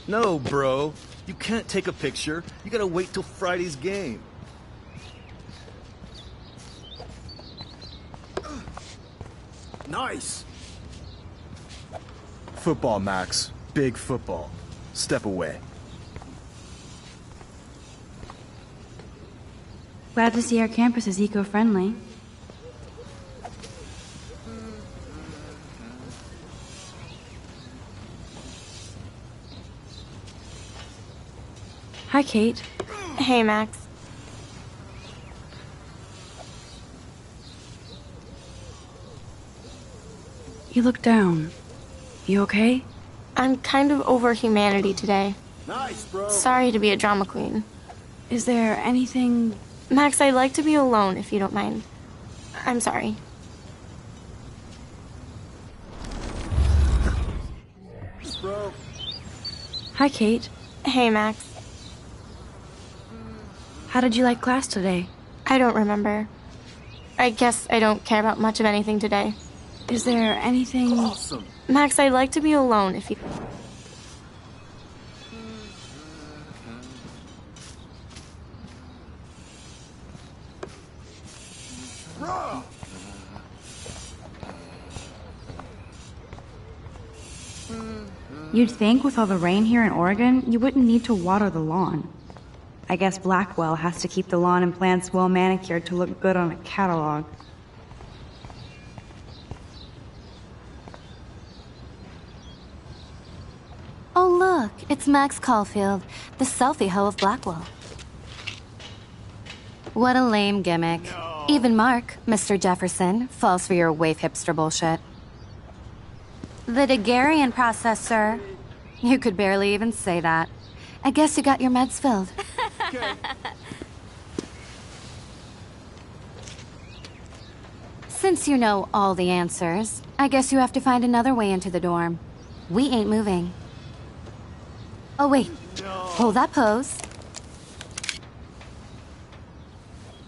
No, bro. You can't take a picture. You gotta wait till Friday's game. Nice. Football, Max. Big football. Step away. Glad to see our campus is eco-friendly. Hi, Kate. Hey, Max. You look down. You okay? I'm kind of over humanity today. Nice, bro. Sorry to be a drama queen. Is there anything... Max, I'd like to be alone if you don't mind. I'm sorry. Bro. Hi, Kate. Hey, Max. How did you like class today? I don't remember. I guess I don't care about much of anything today. Is there anything... Awesome. Max, I'd like to be alone if you... Bro. You'd think with all the rain here in Oregon, you wouldn't need to water the lawn. I guess Blackwell has to keep the lawn and plants well manicured to look good on a catalog. Oh, look, it's Max Caulfield, the selfie hoe of Blackwell. What a lame gimmick. Even Mark, Mr. Jefferson, falls for your waif hipster bullshit. The Daguerrean process, sir. You could barely even say that. I guess you got your meds filled. Since you know all the answers, I guess you have to find another way into the dorm. We ain't moving. Oh, wait. Hold that pose.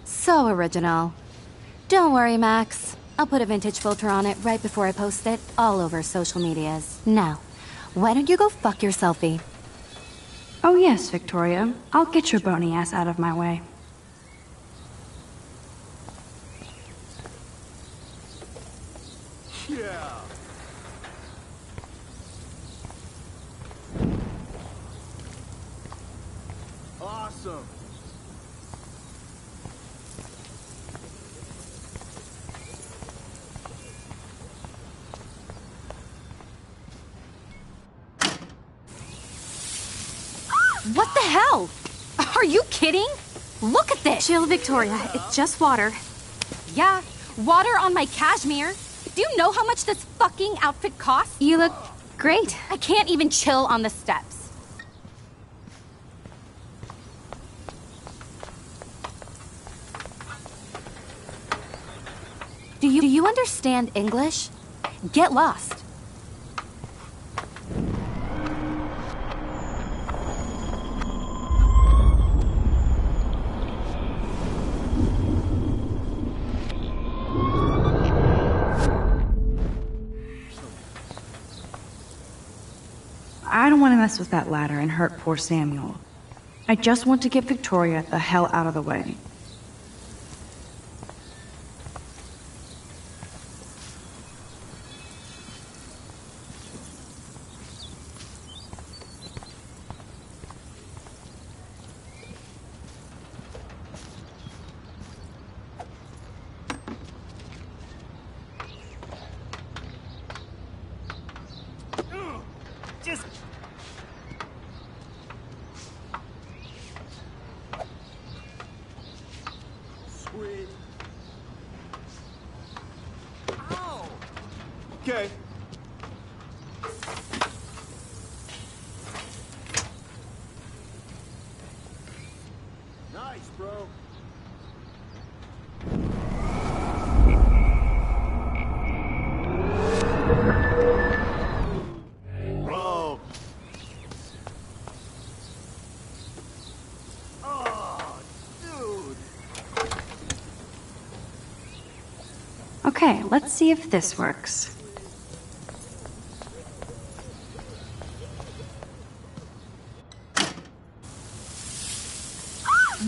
So original. Don't worry, Max. I'll put a vintage filter on it right before I post it all over social medias. Now, why don't you go fuck your selfie? Oh yes, Victoria. I'll get your bony ass out of my way. Yeah. Awesome. What the hell? Are you kidding? Look at this! Chill, Victoria. It's just water. Yeah, water on my cashmere. Do you know how much this fucking outfit costs? You look great. I can't even chill on the steps. Do you understand English? Get lost. I don't want to mess with that ladder and hurt poor Samuel. I just want to get Victoria the hell out of the way. Just... Sweet. Ow! Okay. Nice, bro. Okay, let's see if this works.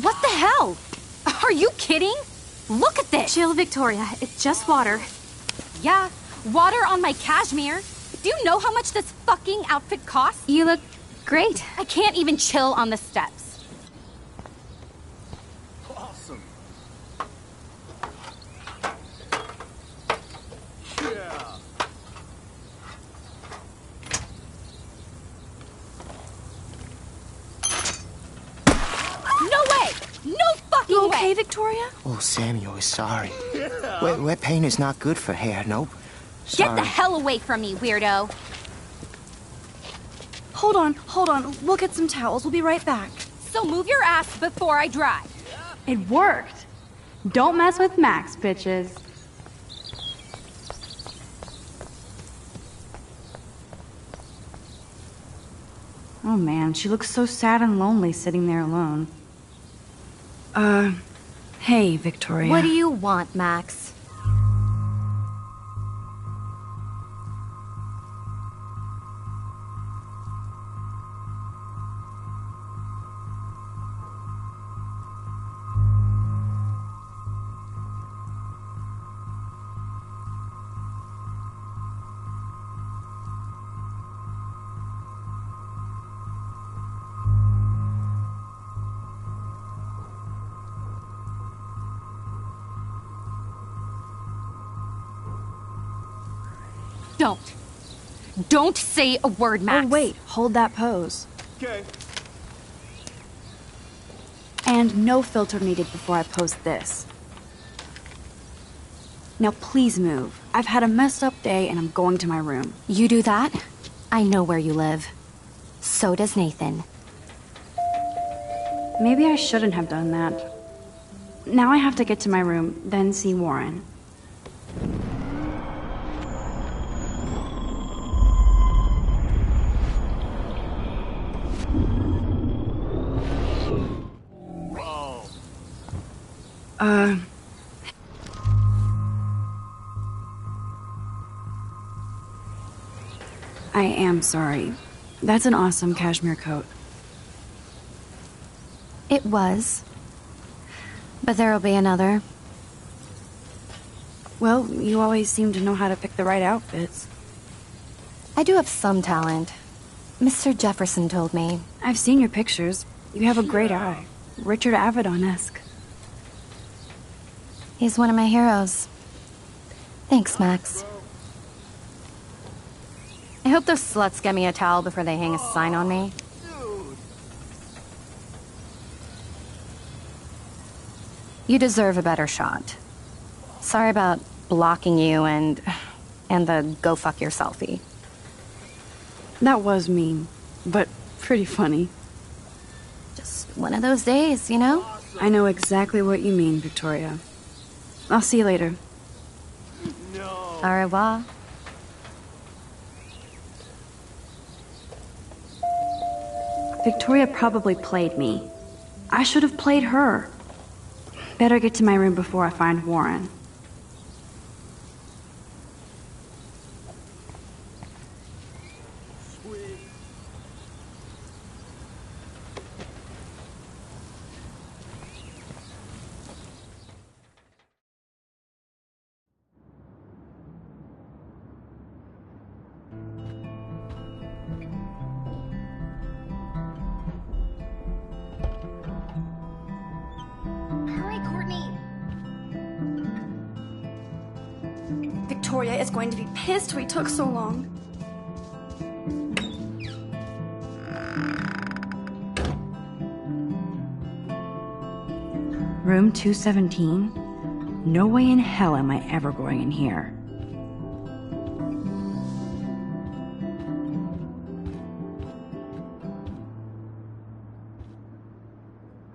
What the hell? Are you kidding? Look at this! Chill, Victoria. It's just water. Yeah, water on my cashmere. Do you know how much this fucking outfit costs? You look great. I can't even chill on the steps. Awesome. Yeah. No way! No fucking You way! okay, Victoria? Oh, Samuel is sorry. Wet paint is not good for hair, nope. Get Sorry. the hell away from me, weirdo! Hold on. We'll get some towels. We'll be right back. So move your ass before I dry. It worked. Don't mess with Max, bitches. Oh man, she looks so sad and lonely sitting there alone. Hey, Victoria. What do you want, Max? Don't say a word, Max. Oh, wait. Hold that pose. Okay. And no filter needed before I post this. Now please move. I've had a messed up day and I'm going to my room. You do that? I know where you live. So does Nathan. Maybe I shouldn't have done that. Now I have to get to my room, then see Warren. I am sorry. That's an awesome cashmere coat. It was. But there'll be another. Well, you always seem to know how to pick the right outfits. I do have some talent. Mr. Jefferson told me. I've seen your pictures. You have a great eye. Richard Avedon-esque. He's one of my heroes. Thanks, Max. I hope those sluts get me a towel before they hang a sign on me. You deserve a better shot. Sorry about blocking you and the go fuck your selfie. That was mean, but pretty funny. Just one of those days, you know? I know exactly what you mean, Victoria. I'll see you later. Au revoir. Victoria probably played me. I should have played her. Better get to my room before I find Warren. Victoria is going to be pissed we took so long. Room 217? No way in hell am I ever going in here.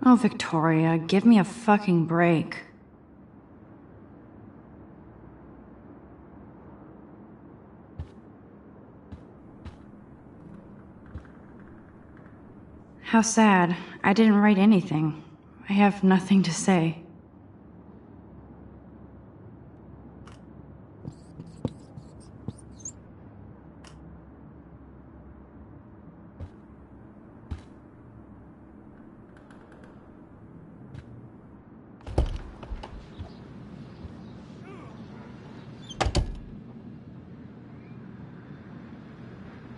Oh, Victoria, give me a fucking break. How sad. I didn't write anything. I have nothing to say.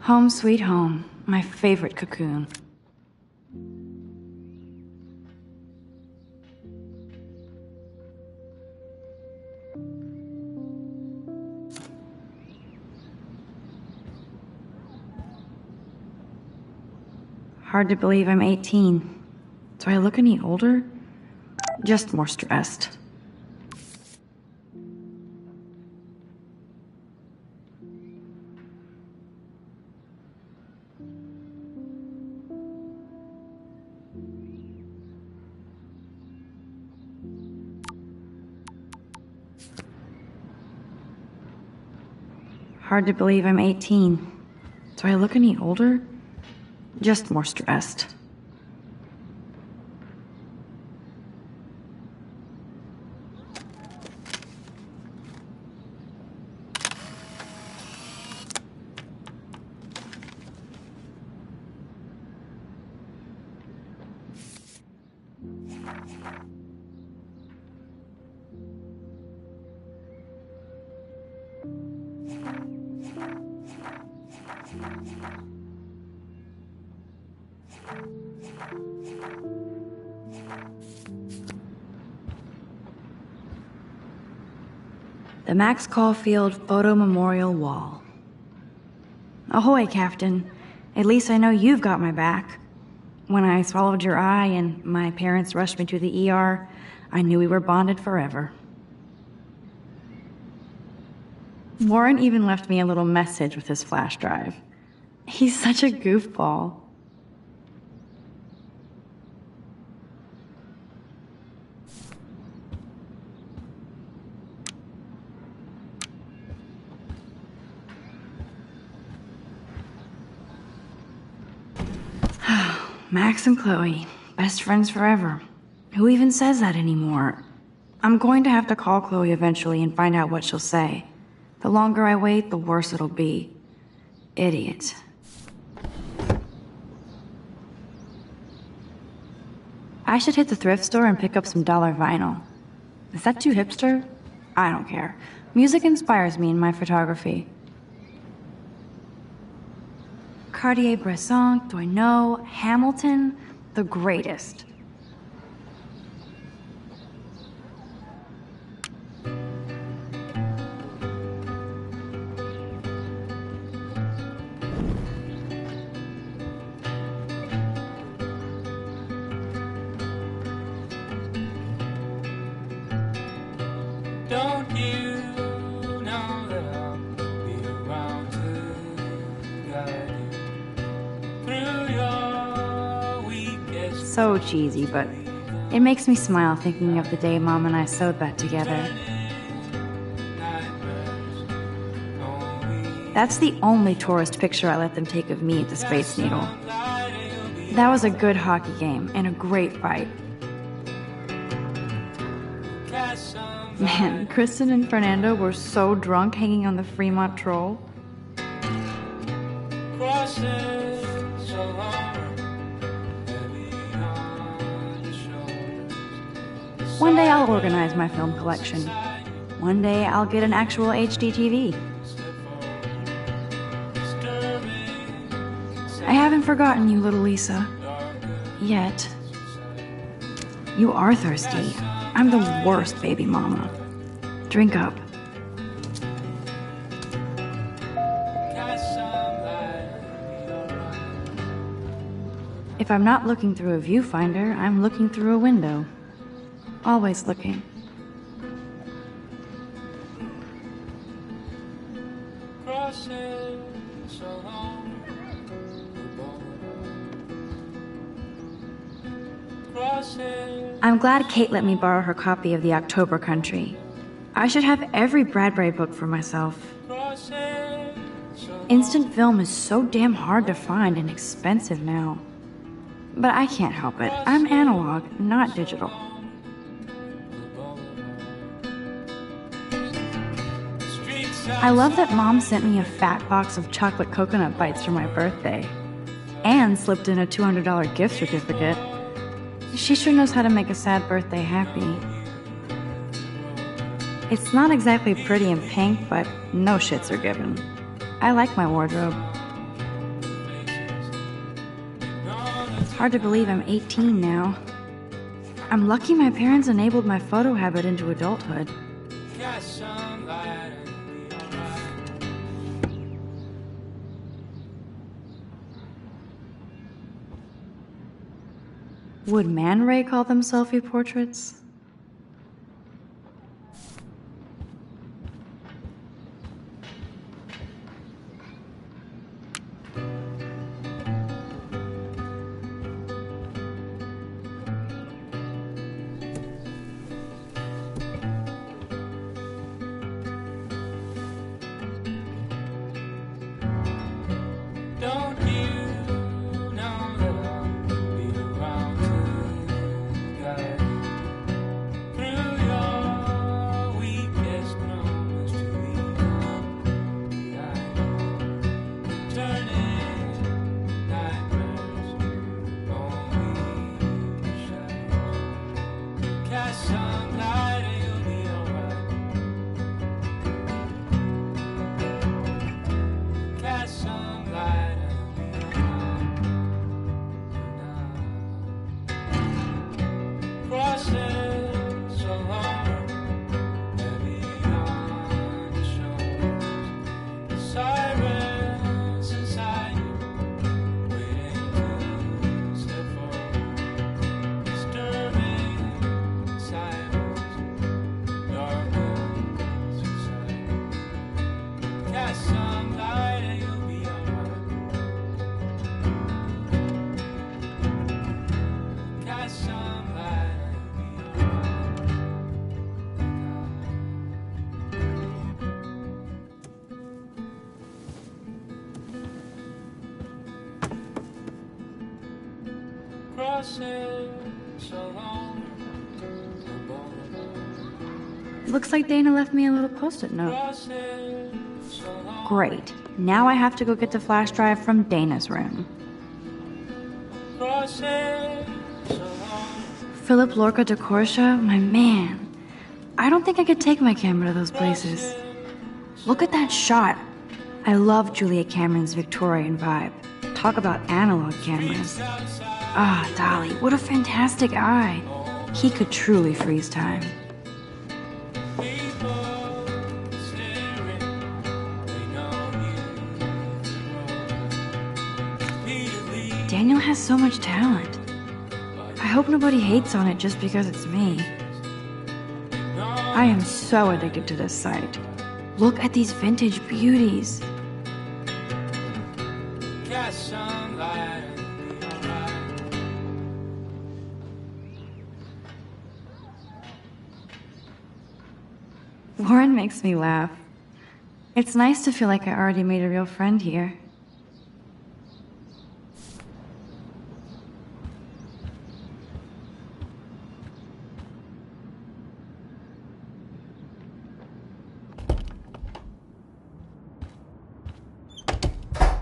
Home sweet home, my favorite cocoon. Hard to believe I'm 18. Do I look any older? Just more stressed. Hard to believe I'm 18. Do I look any older? Just more stressed. The Max Caulfield Photo Memorial Wall. Ahoy, Captain. At least I know you've got my back. When I swallowed your eye and my parents rushed me to the ER, I knew we were bonded forever. Warren even left me a little message with his flash drive. He's such a goofball. Max and Chloe, best friends forever. Who even says that anymore? I'm going to have to call Chloe eventually and find out what she'll say. The longer I wait, the worse it'll be. Idiot. I should hit the thrift store and pick up some dollar vinyl. Is that too hipster? I don't care. Music inspires me in my photography. Cartier-Bresson, Doisneau, Hamilton, the greatest. Don't you know that I'll be around to guide you through your weakest. So cheesy, but it makes me smile thinking of the day Mom and I sewed that together. That's the only tourist picture I let them take of me at the Space Needle. That was a good hockey game and a great fight. Man, Kristen and Fernando were so drunk hanging on the Fremont Troll. One day I'll organize my film collection. One day I'll get an actual HD TV. I haven't forgotten you, little Lisa. Yet. You are thirsty. I'm the worst baby mama. Drink up. If I'm not looking through a viewfinder, I'm looking through a window. Always looking. I'm glad Kate let me borrow her copy of The October Country. I should have every Bradbury book for myself. Instant film is so damn hard to find and expensive now. But I can't help it. I'm analog, not digital. I love that Mom sent me a fat box of chocolate coconut bites for my birthday. And slipped in a $200 gift certificate. She sure knows how to make a sad birthday happy. It's not exactly pretty and pink, but no shits are given. I like my wardrobe. Hard to believe I'm 18 now. I'm lucky my parents enabled my photo habit into adulthood. Catch some light and be alright. Would Man Ray call them selfie portraits? Don't you know that I'll be around to guide you through your weakest moments to be behind you, turning nightmares only shadows. Cast some light and you'll be alright. Cast some light. Crosses along, heavy on your shoulders. Sirens inside you, waiting to step forward. Disturbing silence, darkness inside. Cast some light and you'll be alright. Cast some light. Looks like Dana left me a little post-it note. Great. Now I have to go get the flash drive from Dana's room. Philip Lorca de Corsia, my man. I don't think I could take my camera to those places. Look at that shot. I love Julia Cameron's Victorian vibe. Talk about analog cameras. Ah, Dolly, what a fantastic eye. He could truly freeze time. Daniel has so much talent. I hope nobody hates on it just because it's me. I am so addicted to this site. Look at these vintage beauties. Lauren makes me laugh. It's nice to feel like I already made a real friend here.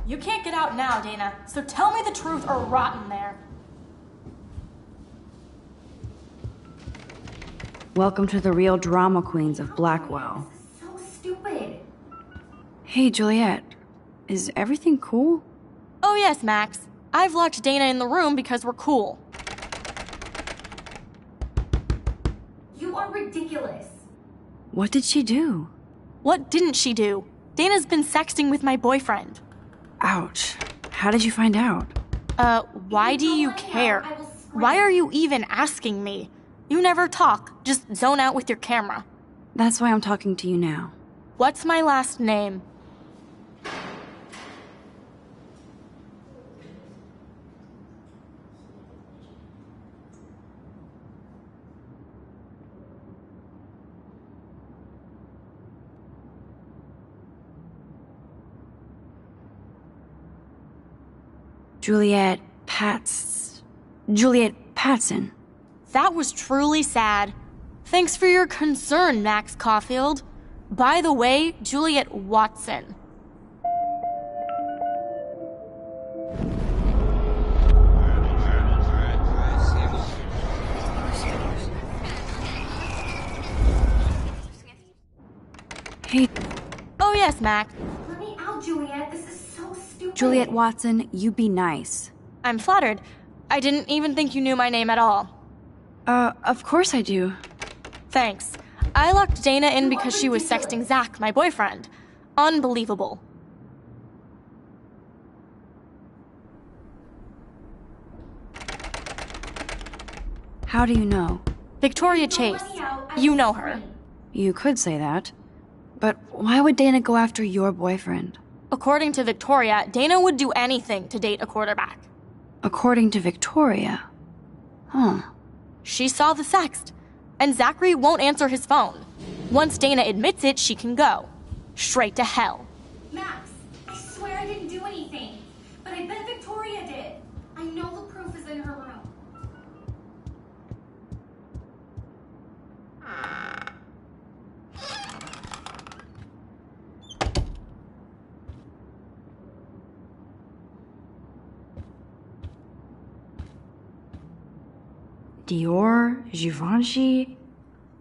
You can't get out now, Dana, so tell me the truth or rot in there. Welcome to the real drama queens of Blackwell. So stupid. Hey, Juliet. Is everything cool? Oh yes, Max. I've locked Dana in the room because we're cool. You are ridiculous. What did she do? What didn't she do? Dana's been sexting with my boyfriend. Ouch. How did you find out? Why do you care? Why are you even asking me? You never talk, just zone out with your camera. That's why I'm talking to you now. What's my last name? Juliet Patson. That was truly sad. Thanks for your concern, Max Caulfield. By the way, Juliet Watson. Hey. Oh yes, Max. Let me out, Juliet. This is so stupid. Juliet Watson, you be nice. I'm flattered. I didn't even think you knew my name at all. Of course I do. Thanks. I locked Dana in because she was sexting Zach, my boyfriend. Unbelievable. How do you know? Victoria Chase. You know her. You could say that. But why would Dana go after your boyfriend? According to Victoria, Dana would do anything to date a quarterback. According to Victoria? Huh. She saw the sext, and Zachary won't answer his phone. Once Dana admits it, she can go. Straight to hell. Max, I swear I didn't do anything. But I bet Victoria did. I know the proof is in her room. Dior, Givenchy.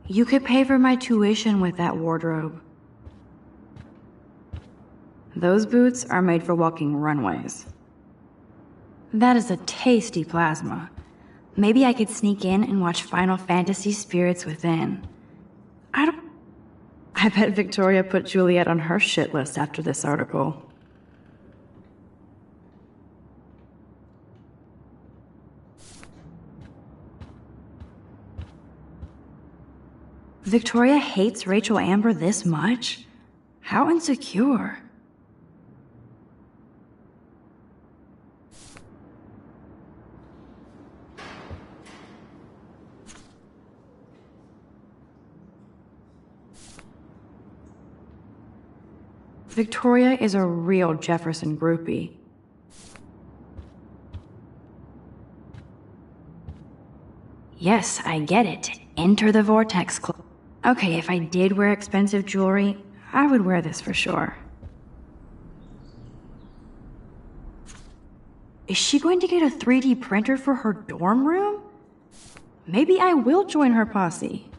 You could pay for my tuition with that wardrobe. Those boots are made for walking runways. That is a tasty plasma. Maybe I could sneak in and watch Final Fantasy Spirits Within. I bet Victoria put Juliet on her shit list after this article. Victoria hates Rachel Amber this much? How insecure. Victoria is a real Jefferson groupie. Yes, I get it. Enter the Vortex Club. Okay, if I did wear expensive jewelry, I would wear this for sure. Is she going to get a 3D printer for her dorm room? Maybe I will join her posse.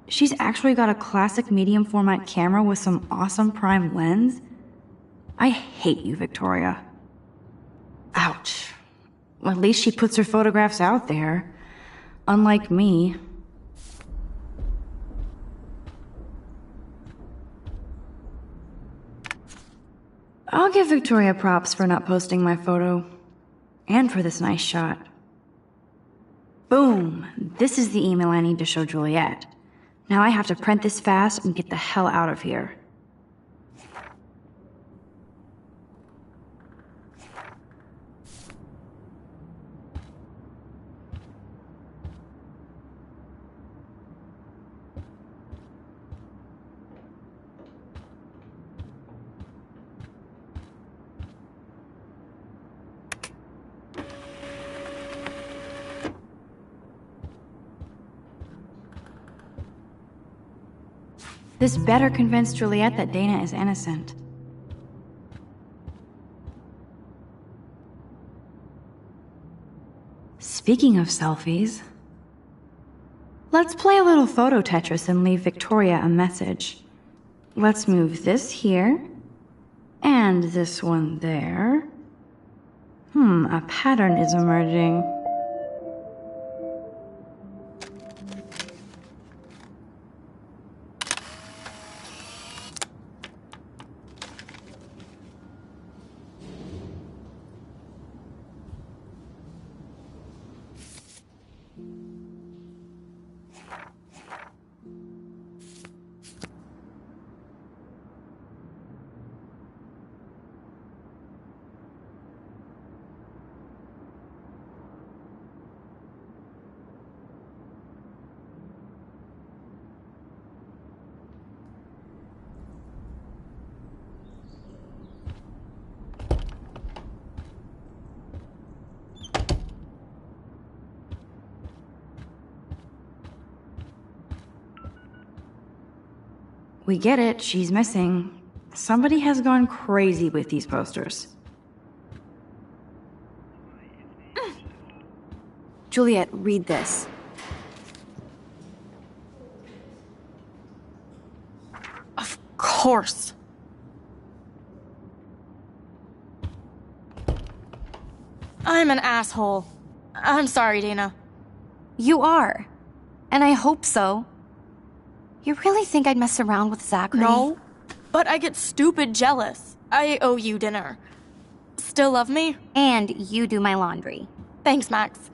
She's actually got a classic medium format camera with some awesome prime lens. I hate you, Victoria. Ouch. Well, at least she puts her photographs out there. Unlike me. I'll give Victoria props for not posting my photo. And for this nice shot. Boom! This is the email I need to show Juliet. Now I have to print this fast and get the hell out of here. This better convince Juliet that Dana is innocent. Speaking of selfies, let's play a little photo Tetris and leave Victoria a message. Let's move this here, and this one there. A pattern is emerging. We get it, she's missing. Somebody has gone crazy with these posters. Juliet, read this. Of course. I'm an asshole. I'm sorry, Dana. You are. And I hope so. You really think I'd mess around with Zachary? No, but I get stupid jealous. I owe you dinner. Still love me? And you do my laundry. Thanks, Max.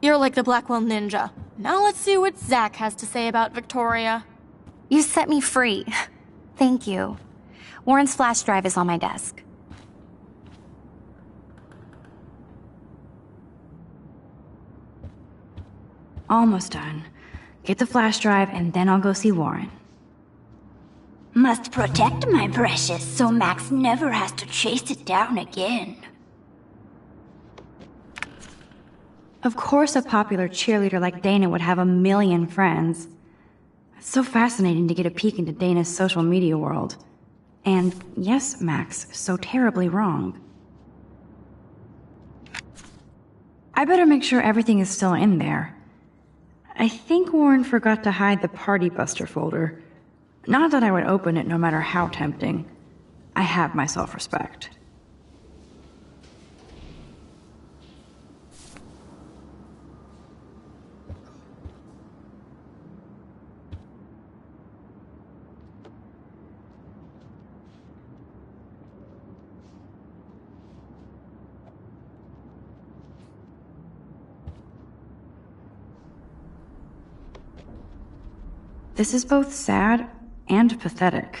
You're like the Blackwell Ninja. Now let's see what Zach has to say about Victoria. You set me free. Thank you. Warren's flash drive is on my desk. Almost done. Get the flash drive and then I'll go see Warren. Must protect my precious so Max never has to chase it down again. Of course a popular cheerleader like Dana would have a million friends. It's so fascinating to get a peek into Dana's social media world. And yes, Max, so terribly wrong. I better make sure everything is still in there. I think Warren forgot to hide the Party Buster folder. Not that I would open it no matter how tempting. I have my self-respect. This is both sad and pathetic.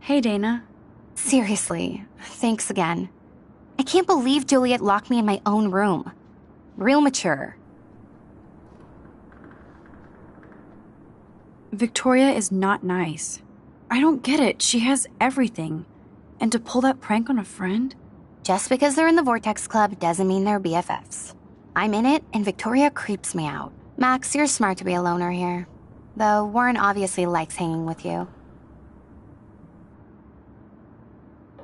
Hey, Dana. Seriously, thanks again. I can't believe Juliet locked me in my own room. Real mature. Victoria is not nice. I don't get it. She has everything. And to pull that prank on a friend? Just because they're in the Vortex Club doesn't mean they're BFFs. I'm in it, and Victoria creeps me out. Max, you're smart to be a loner here. Though Warren obviously likes hanging with you.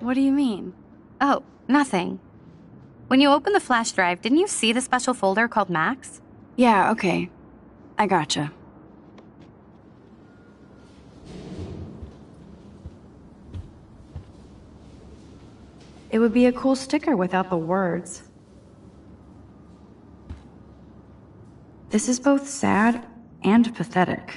What do you mean? Oh, nothing. When you opened the flash drive, didn't you see the special folder called Max? Yeah, okay. I gotcha. It would be a cool sticker without the words. This is both sad and pathetic.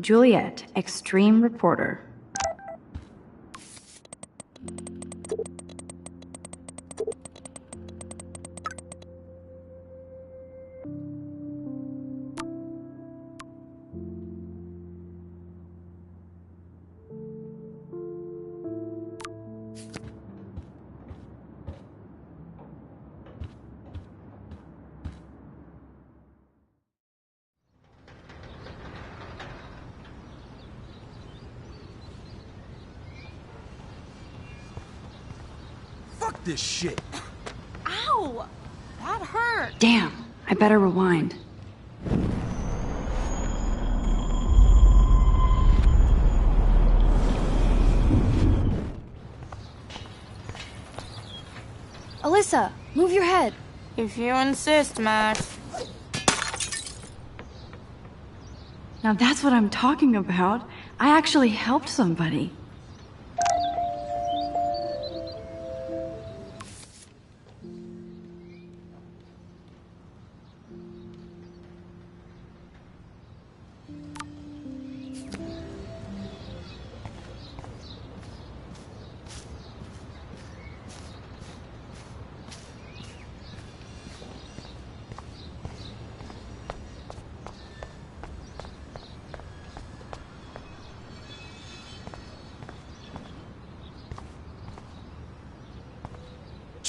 Juliet, extreme reporter. Fuck this shit. Ow! That hurt. Damn, I better rewind. Alyssa, move your head. If you insist, Max. Now that's what I'm talking about. I actually helped somebody.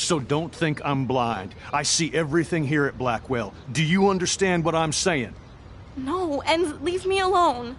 So don't think I'm blind. I see everything here at Blackwell. Do you understand what I'm saying? No, and leave me alone.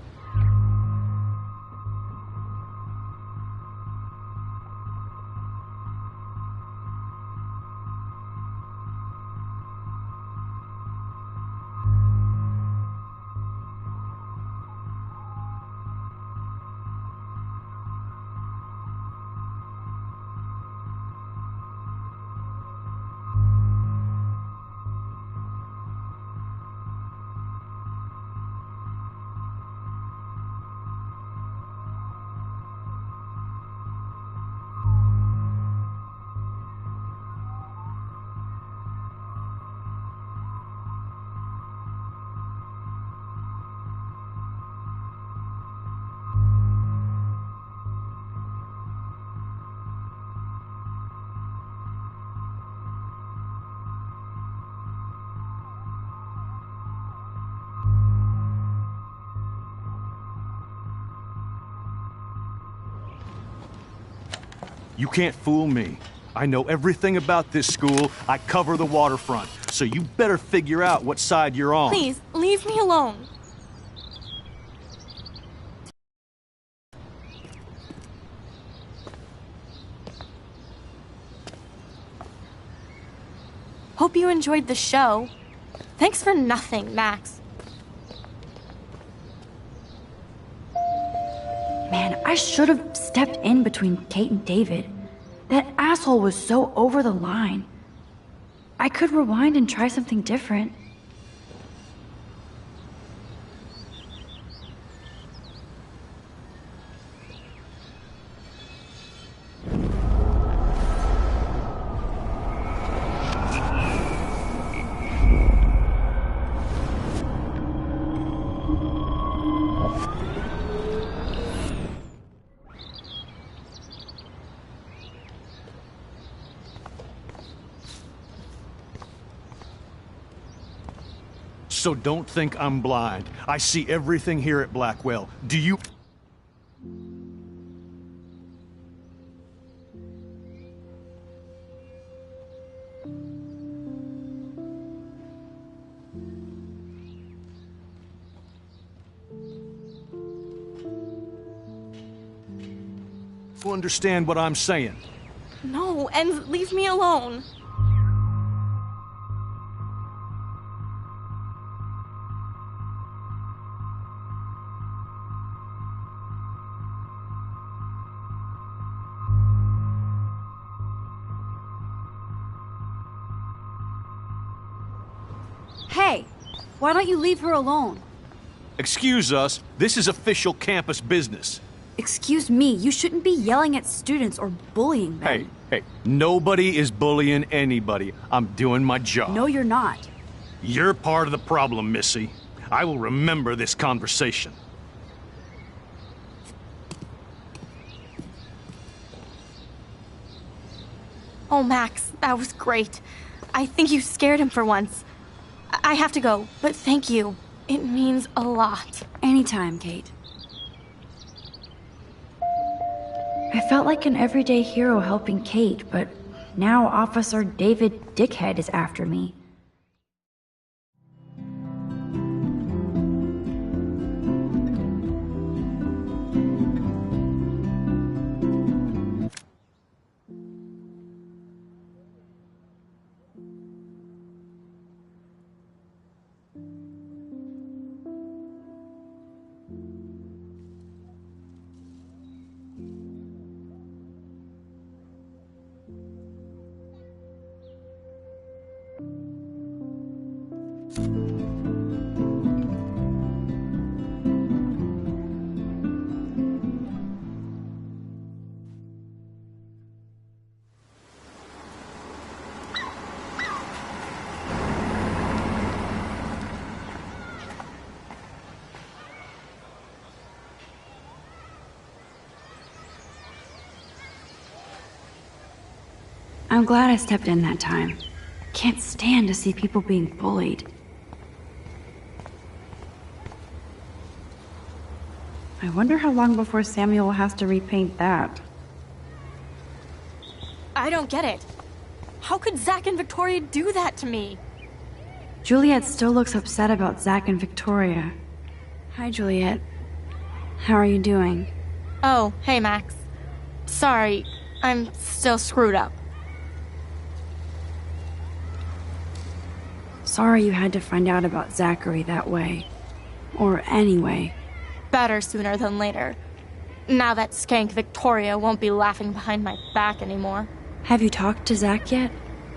You can't fool me. I know everything about this school. I cover the waterfront. So you better figure out what side you're on. Please, leave me alone. Hope you enjoyed the show. Thanks for nothing, Max. Man, I should have stepped in between Kate and David. That asshole was so over the line. I could rewind and try something different. So don't think I'm blind. I see everything here at Blackwell. Do you... understand what I'm saying? No, and leave me alone. Hey, why don't you leave her alone? Excuse us, this is official campus business. Excuse me, you shouldn't be yelling at students or bullying them. Hey, nobody is bullying anybody. I'm doing my job. No, you're not. You're part of the problem, Missy. I will remember this conversation. Oh, Max, that was great. I think you scared him for once. I have to go, but thank you. It means a lot. Anytime, Kate. I felt like an everyday hero helping Kate, but now Officer David Dickhead is after me. I'm glad I stepped in that time. Can't stand to see people being bullied. I wonder how long before Samuel has to repaint that. I don't get it. How could Zach and Victoria do that to me? Juliet still looks upset about Zach and Victoria. Hi, Juliet. How are you doing? Oh, hey, Max. Sorry, I'm still screwed up. Sorry you had to find out about Zachary that way. Or anyway. Better sooner than later. Now that skank Victoria won't be laughing behind my back anymore. Have you talked to Zach yet?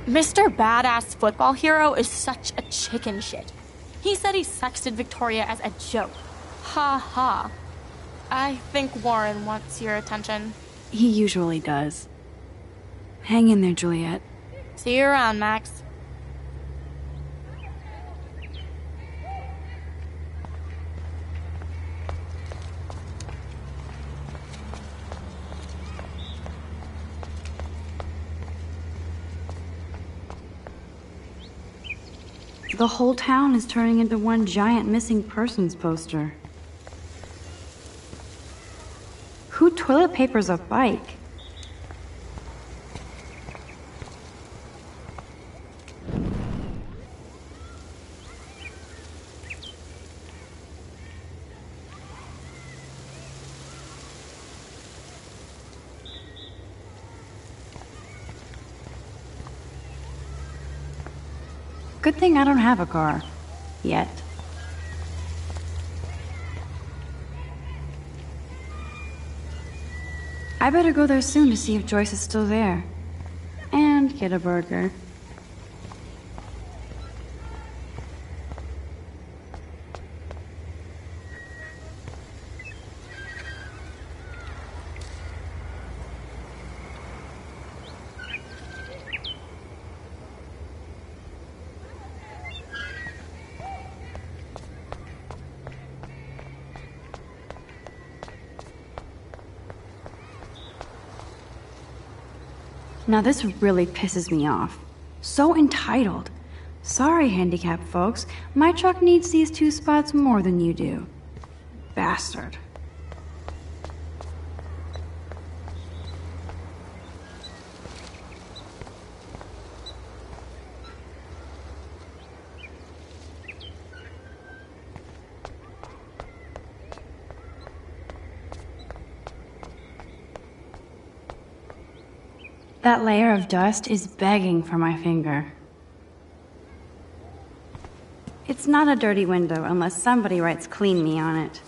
Mr. Badass Football Hero is such a chicken shit. He said he sexted Victoria as a joke. Ha ha. I think Warren wants your attention. He usually does. Hang in there, Juliet. See you around, Max. The whole town is turning into one giant missing persons poster. Who toilet papers a bike? Good thing I don't have a car. Yet. I better go there soon to see if Joyce is still there. And get a burger. Now this really pisses me off. So entitled. Sorry, handicapped folks. My truck needs these 2 spots more than you do. Bastard. That layer of dust is begging for my finger. It's not a dirty window unless somebody writes "clean me" on it.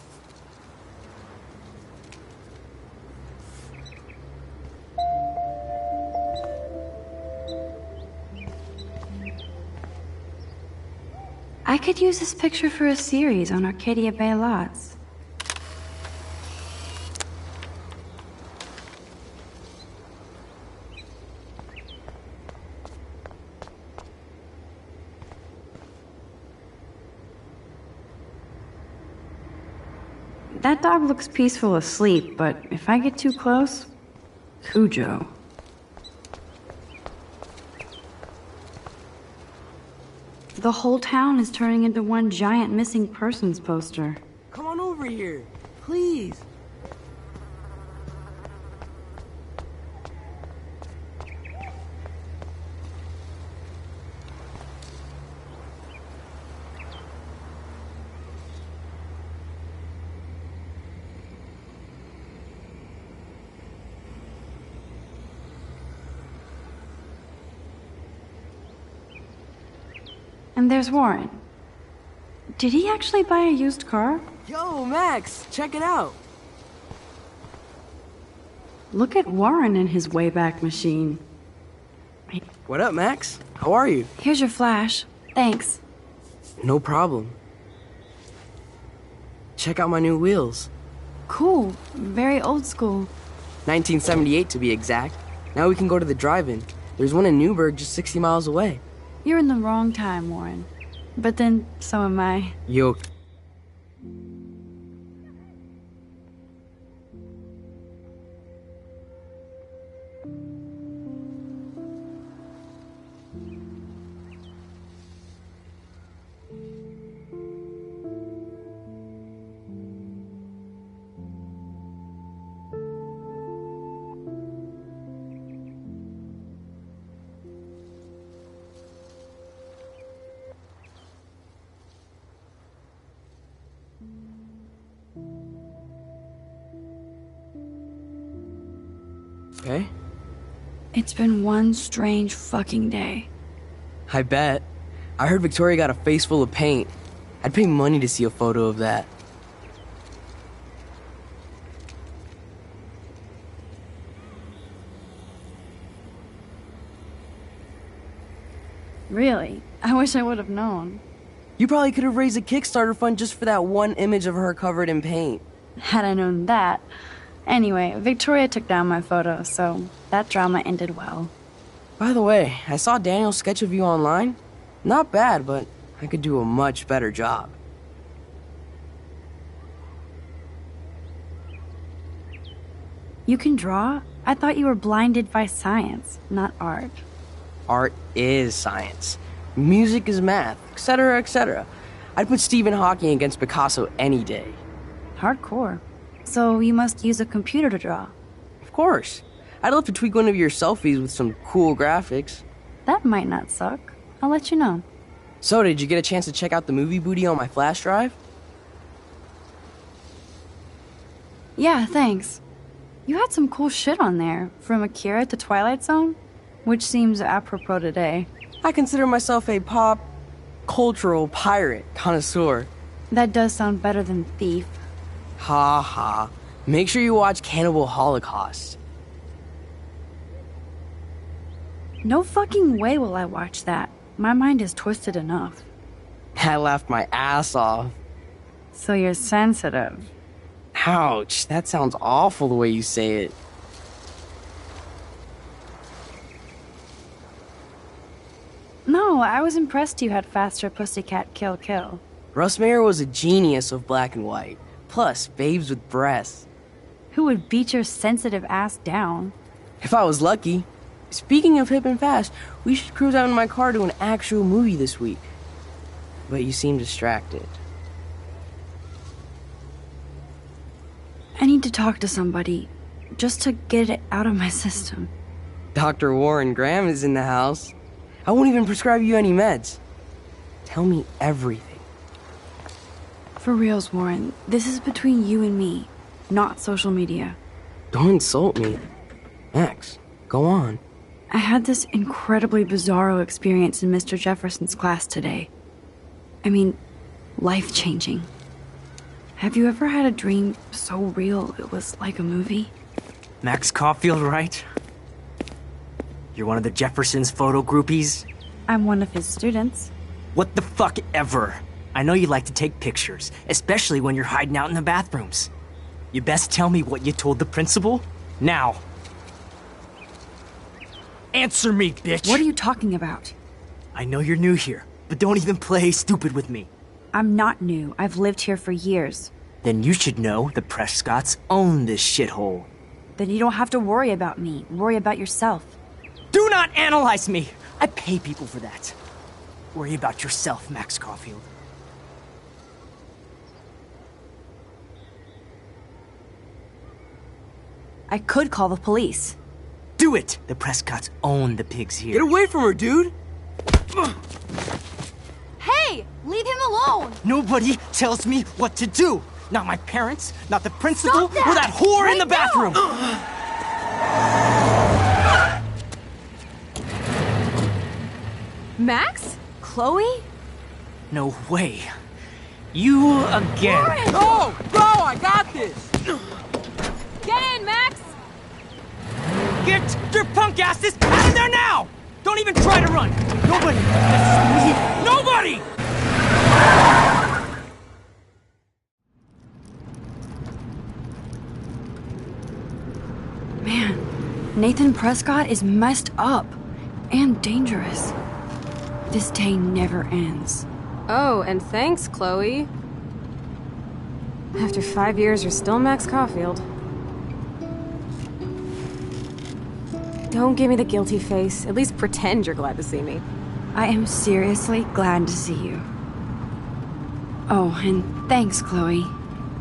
I could use this picture for a series on Arcadia Bay lots. That dog looks peaceful asleep, but if I get too close, Cujo. The whole town is turning into one giant missing persons poster. Come on over here, please. And there's Warren. Did he actually buy a used car? Yo, Max, check it out. Look at Warren and his Wayback Machine. What up, Max? How are you? Here's your flash. Thanks. No problem. Check out my new wheels. Cool. Very old school. 1978 to be exact. Now we can go to the drive-in. There's one in Newburgh just 60 miles away. You're in the wrong time, Warren. But then, so am I. Yo. Okay. It's been one strange fucking day. I bet. I heard Victoria got a face full of paint. I'd pay money to see a photo of that. Really? I wish I would have known. You probably could have raised a Kickstarter fund just for that one image of her covered in paint. Had I known that. Anyway, Victoria took down my photo, so that drama ended well. By the way, I saw Daniel's sketch of you online. Not bad, but I could do a much better job. You can draw? I thought you were blinded by science, not art. Art is science. Music is math, etc., etc. I'd put Stephen Hawking against Picasso any day. Hardcore. So you must use a computer to draw. Of course. I'd love to tweak one of your selfies with some cool graphics. That might not suck. I'll let you know. So, did you get a chance to check out the movie booty on my flash drive? Yeah, thanks. You had some cool shit on there, from Akira to Twilight Zone, which seems apropos today. I consider myself a pop cultural pirate connoisseur. That does sound better than thief. Ha ha. Make sure you watch Cannibal Holocaust. No fucking way will I watch that. My mind is twisted enough. I laughed my ass off. So you're sensitive. Ouch, that sounds awful the way you say it. No, I was impressed you had faster Pussycat Kill Kill. Russ Meyer was a genius of black and white. Plus, babes with breasts. Who would beat your sensitive ass down? If I was lucky. Speaking of hip and fast, we should cruise out in my car to an actual movie this week. But you seem distracted. I need to talk to somebody, just to get it out of my system. Dr. Warren Graham is in the house. I won't even prescribe you any meds. Tell me everything. For reals, Warren, this is between you and me, not social media. Don't insult me. Max, go on. I had this incredibly bizarro experience in Mr. Jefferson's class today. I mean, life-changing. Have you ever had a dream so real it was like a movie? Max Caulfield, right? You're one of the Jefferson's photo groupies? I'm one of his students. What the fuck ever? I know you like to take pictures, especially when you're hiding out in the bathrooms. You best tell me what you told the principal, now. Answer me, bitch! What are you talking about? I know you're new here, but don't even play stupid with me. I'm not new. I've lived here for years. Then you should know the Prescotts own this shithole. Then you don't have to worry about me. Worry about yourself. Do not analyze me! I pay people for that. Worry about yourself, Max Caulfield. I could call the police. Do it! The Prescotts own the pigs here. Get away from her, dude! Hey! Leave him alone! Nobody tells me what to do! Not my parents, not the principal, Stop that! or that whore Right in the bathroom! Max? Chloe? No way. You again. Warren! No! Bro, I got this! Get in, Max! Get your punk asses out of there now! Don't even try to run! Nobody! Nobody! Man, Nathan Prescott is messed up and dangerous. This day never ends. Oh, and thanks, Chloe. After 5 years, you're still Max Caulfield. Don't give me the guilty face. At least pretend you're glad to see me. I am seriously glad to see you. Oh, and thanks, Chloe.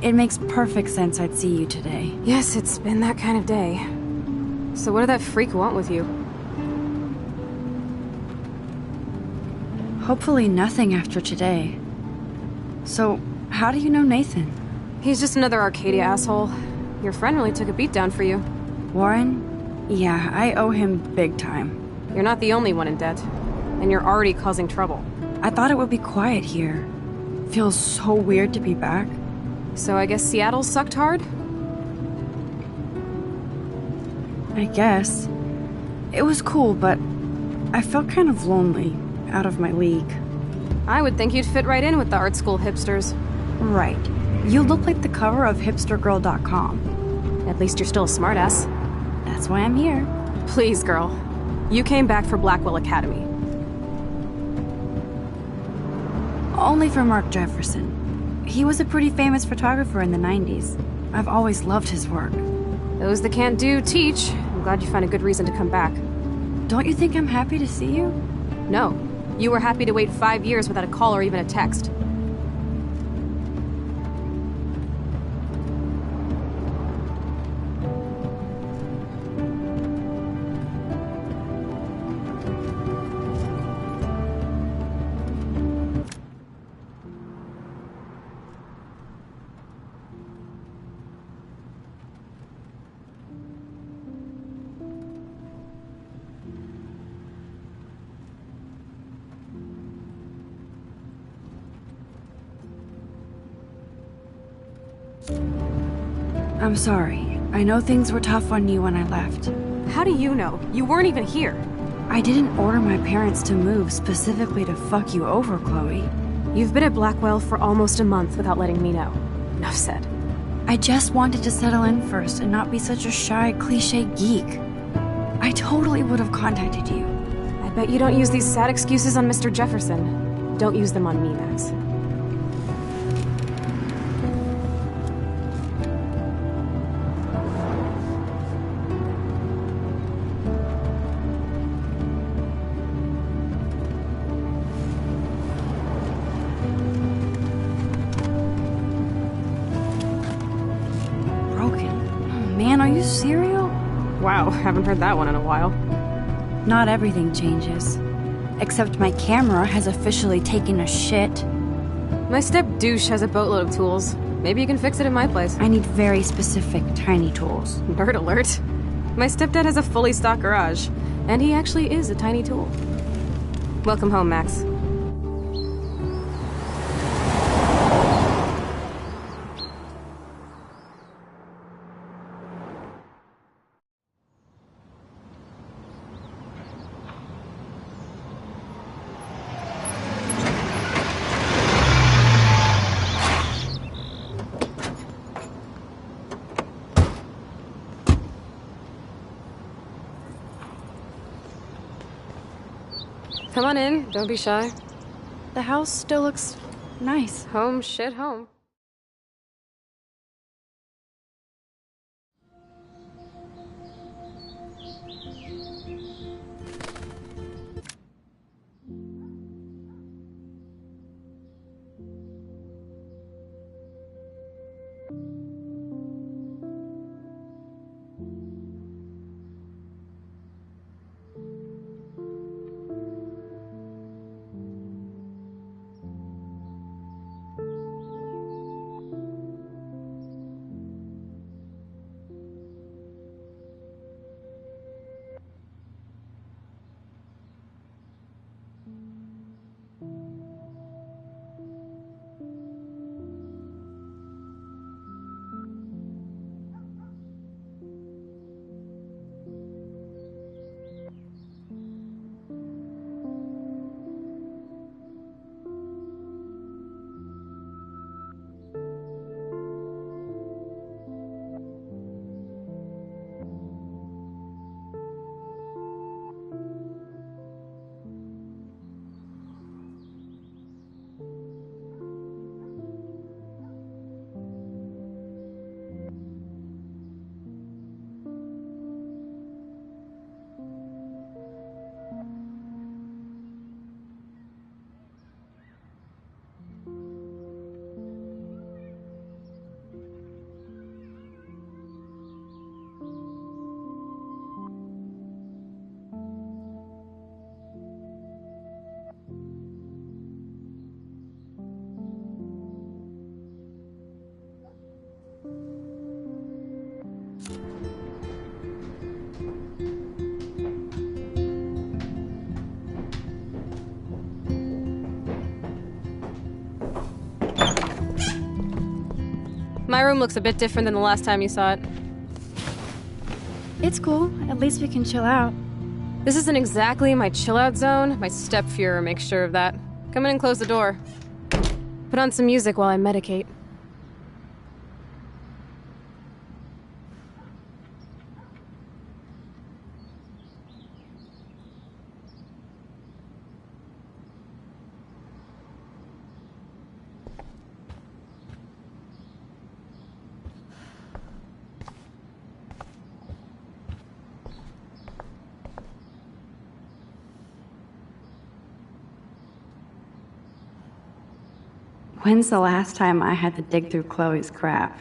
It makes perfect sense I'd see you today. Yes, it's been that kind of day. So what did that freak want with you? Hopefully nothing after today. So, how do you know Nathan? He's just another Arcadia asshole. Your friend really took a beat down for you. Warren, Yeah, I owe him big time. You're not the only one in debt, and you're already causing trouble. I thought it would be quiet here. Feels so weird to be back. So I guess Seattle sucked hard? I guess. It was cool, but I felt kind of lonely, out of my league. I would think you'd fit right in with the art school hipsters. Right. You look like the cover of hipstergirl.com. At least you're still a smartass. That's why I'm here. Please, girl. You came back for Blackwell Academy. Only for Mark Jefferson. He was a pretty famous photographer in the 90s. I've always loved his work. Those that can't do, teach. I'm glad you found a good reason to come back. Don't you think I'm happy to see you? No. You were happy to wait 5 years without a call or even a text. I'm sorry. I know things were tough on you when I left. How do you know? You weren't even here. I didn't order my parents to move specifically to fuck you over, Chloe. You've been at Blackwell for almost a month without letting me know. Enough said. I just wanted to settle in first and not be such a shy, cliche geek. I totally would have contacted you. I bet you don't use these sad excuses on Mr. Jefferson. Don't use them on me, Max. Man, are you serial? Wow, haven't heard that one in a while. Not everything changes. Except my camera has officially taken a shit. My step douche has a boatload of tools. Maybe you can fix it in my place. I need very specific, tiny tools. Nerd alert. My stepdad has a fully stocked garage, and he actually is a tiny tool. Welcome home, Max. Come on in, don't be shy. The house still looks nice. Home shit home. My room looks a bit different than the last time you saw it. It's cool. At least we can chill out. This isn't exactly my chill-out zone. My stepfuhrer makes sure of that. Come in and close the door. Put on some music while I medicate. When's the last time I had to dig through Chloe's crap?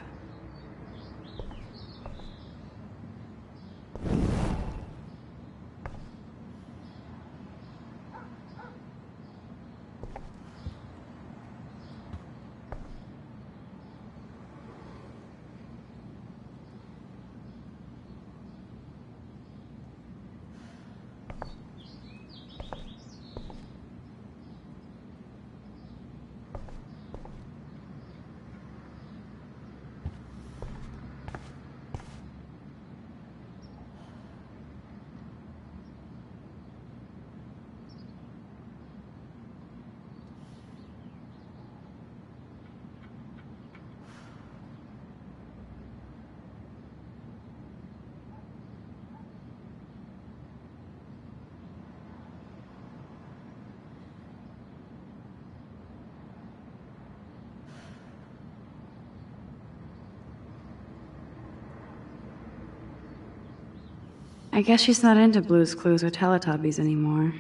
I guess she's not into Blue's Clues or Teletubbies anymore.